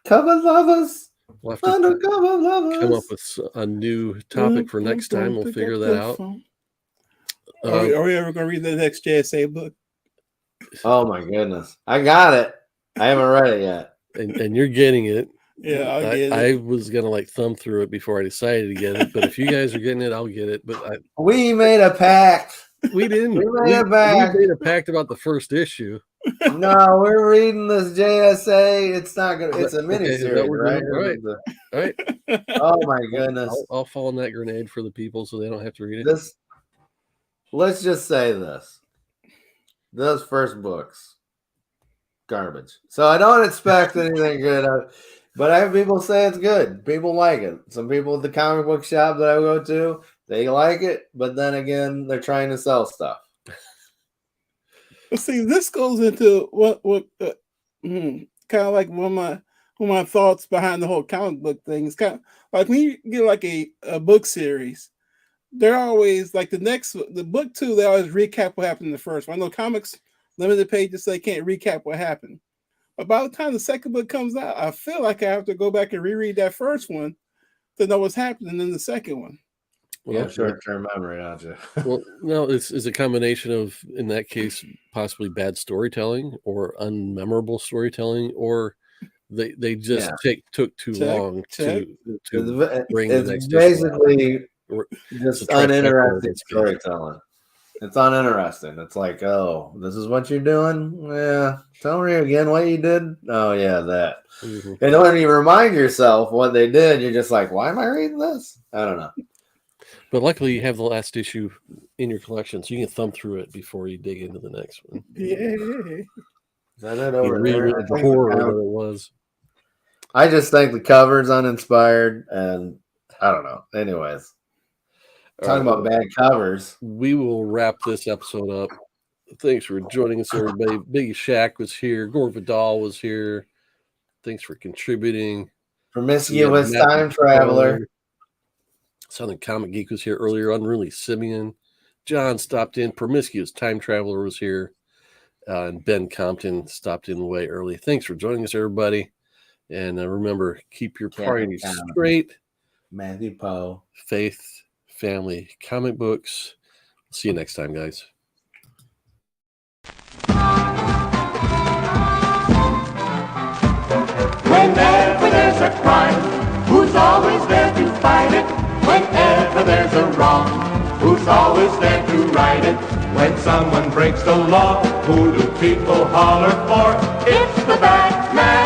Cover lovers. We'll have to come up with a new topic for next time. We'll figure that out. Are we ever going to read the next JSA book? Oh my goodness. I got it. I haven't read it yet. And you're getting it. Yeah, I'll get it. I was gonna thumb through it before I decided to get it, but if you guys are getting it, I'll get it. But we made a pact. We didn't. We made a pact about the first issue. No, we're reading this JSA. It's not gonna. It's a miniseries, right? All right. Oh my goodness! I'll fall in that grenade for the people so they don't have to read it. Let's just say this: those first books, garbage. So I don't expect anything good. But I have people say it's good. People like it. Some people at the comic book shop that I go to, they like it. But then again, they're trying to sell stuff. See, this goes into what kind of like one my thoughts behind the whole comic book thing. It's kind of like when you get like a book series, they're always like the book 2, they always recap what happened in the first one. I know comics limited pages, so they can't recap what happened. But by the time the second book comes out, I feel like I have to go back and reread that first one to know what's happening in the second one. Well, short-term memory, don't you? Well, no, it's a combination of, in that case, possibly bad storytelling or unmemorable storytelling, or they just took too long to bring the next basically issue out. just uninteresting storytelling. It's uninteresting. It's like, oh, this is what you're doing? Yeah. Tell me again what you did. Oh, yeah, that. Mm-hmm. And when you remind yourself what they did, you're just like, why am I reading this? I don't know. But luckily, you have the last issue in your collection, so you can thumb through it before you dig into the next one. Yeah. Is that it over there? The horror that it was. I just think the cover's uninspired, and I don't know. Anyways. Talking about bad covers. We will wrap this episode up. Thanks for joining us, everybody. Biggie Shaq was here. Gore Vidal was here. Thanks for contributing. Promiscuous Time Traveler. Southern Comic Geek was here earlier. Unruly Simeon. John stopped in. Promiscuous Time Traveler was here. And Ben Compton stopped in way early. Thanks for joining us, everybody. And remember, keep your priorities straight. Matthew Poe. Faith. Family comic books. See you next time, guys. Whenever there's a crime, who's always there to fight it? Whenever there's a wrong, who's always there to right it? When someone breaks the law, who do people holler for? It's the Batman.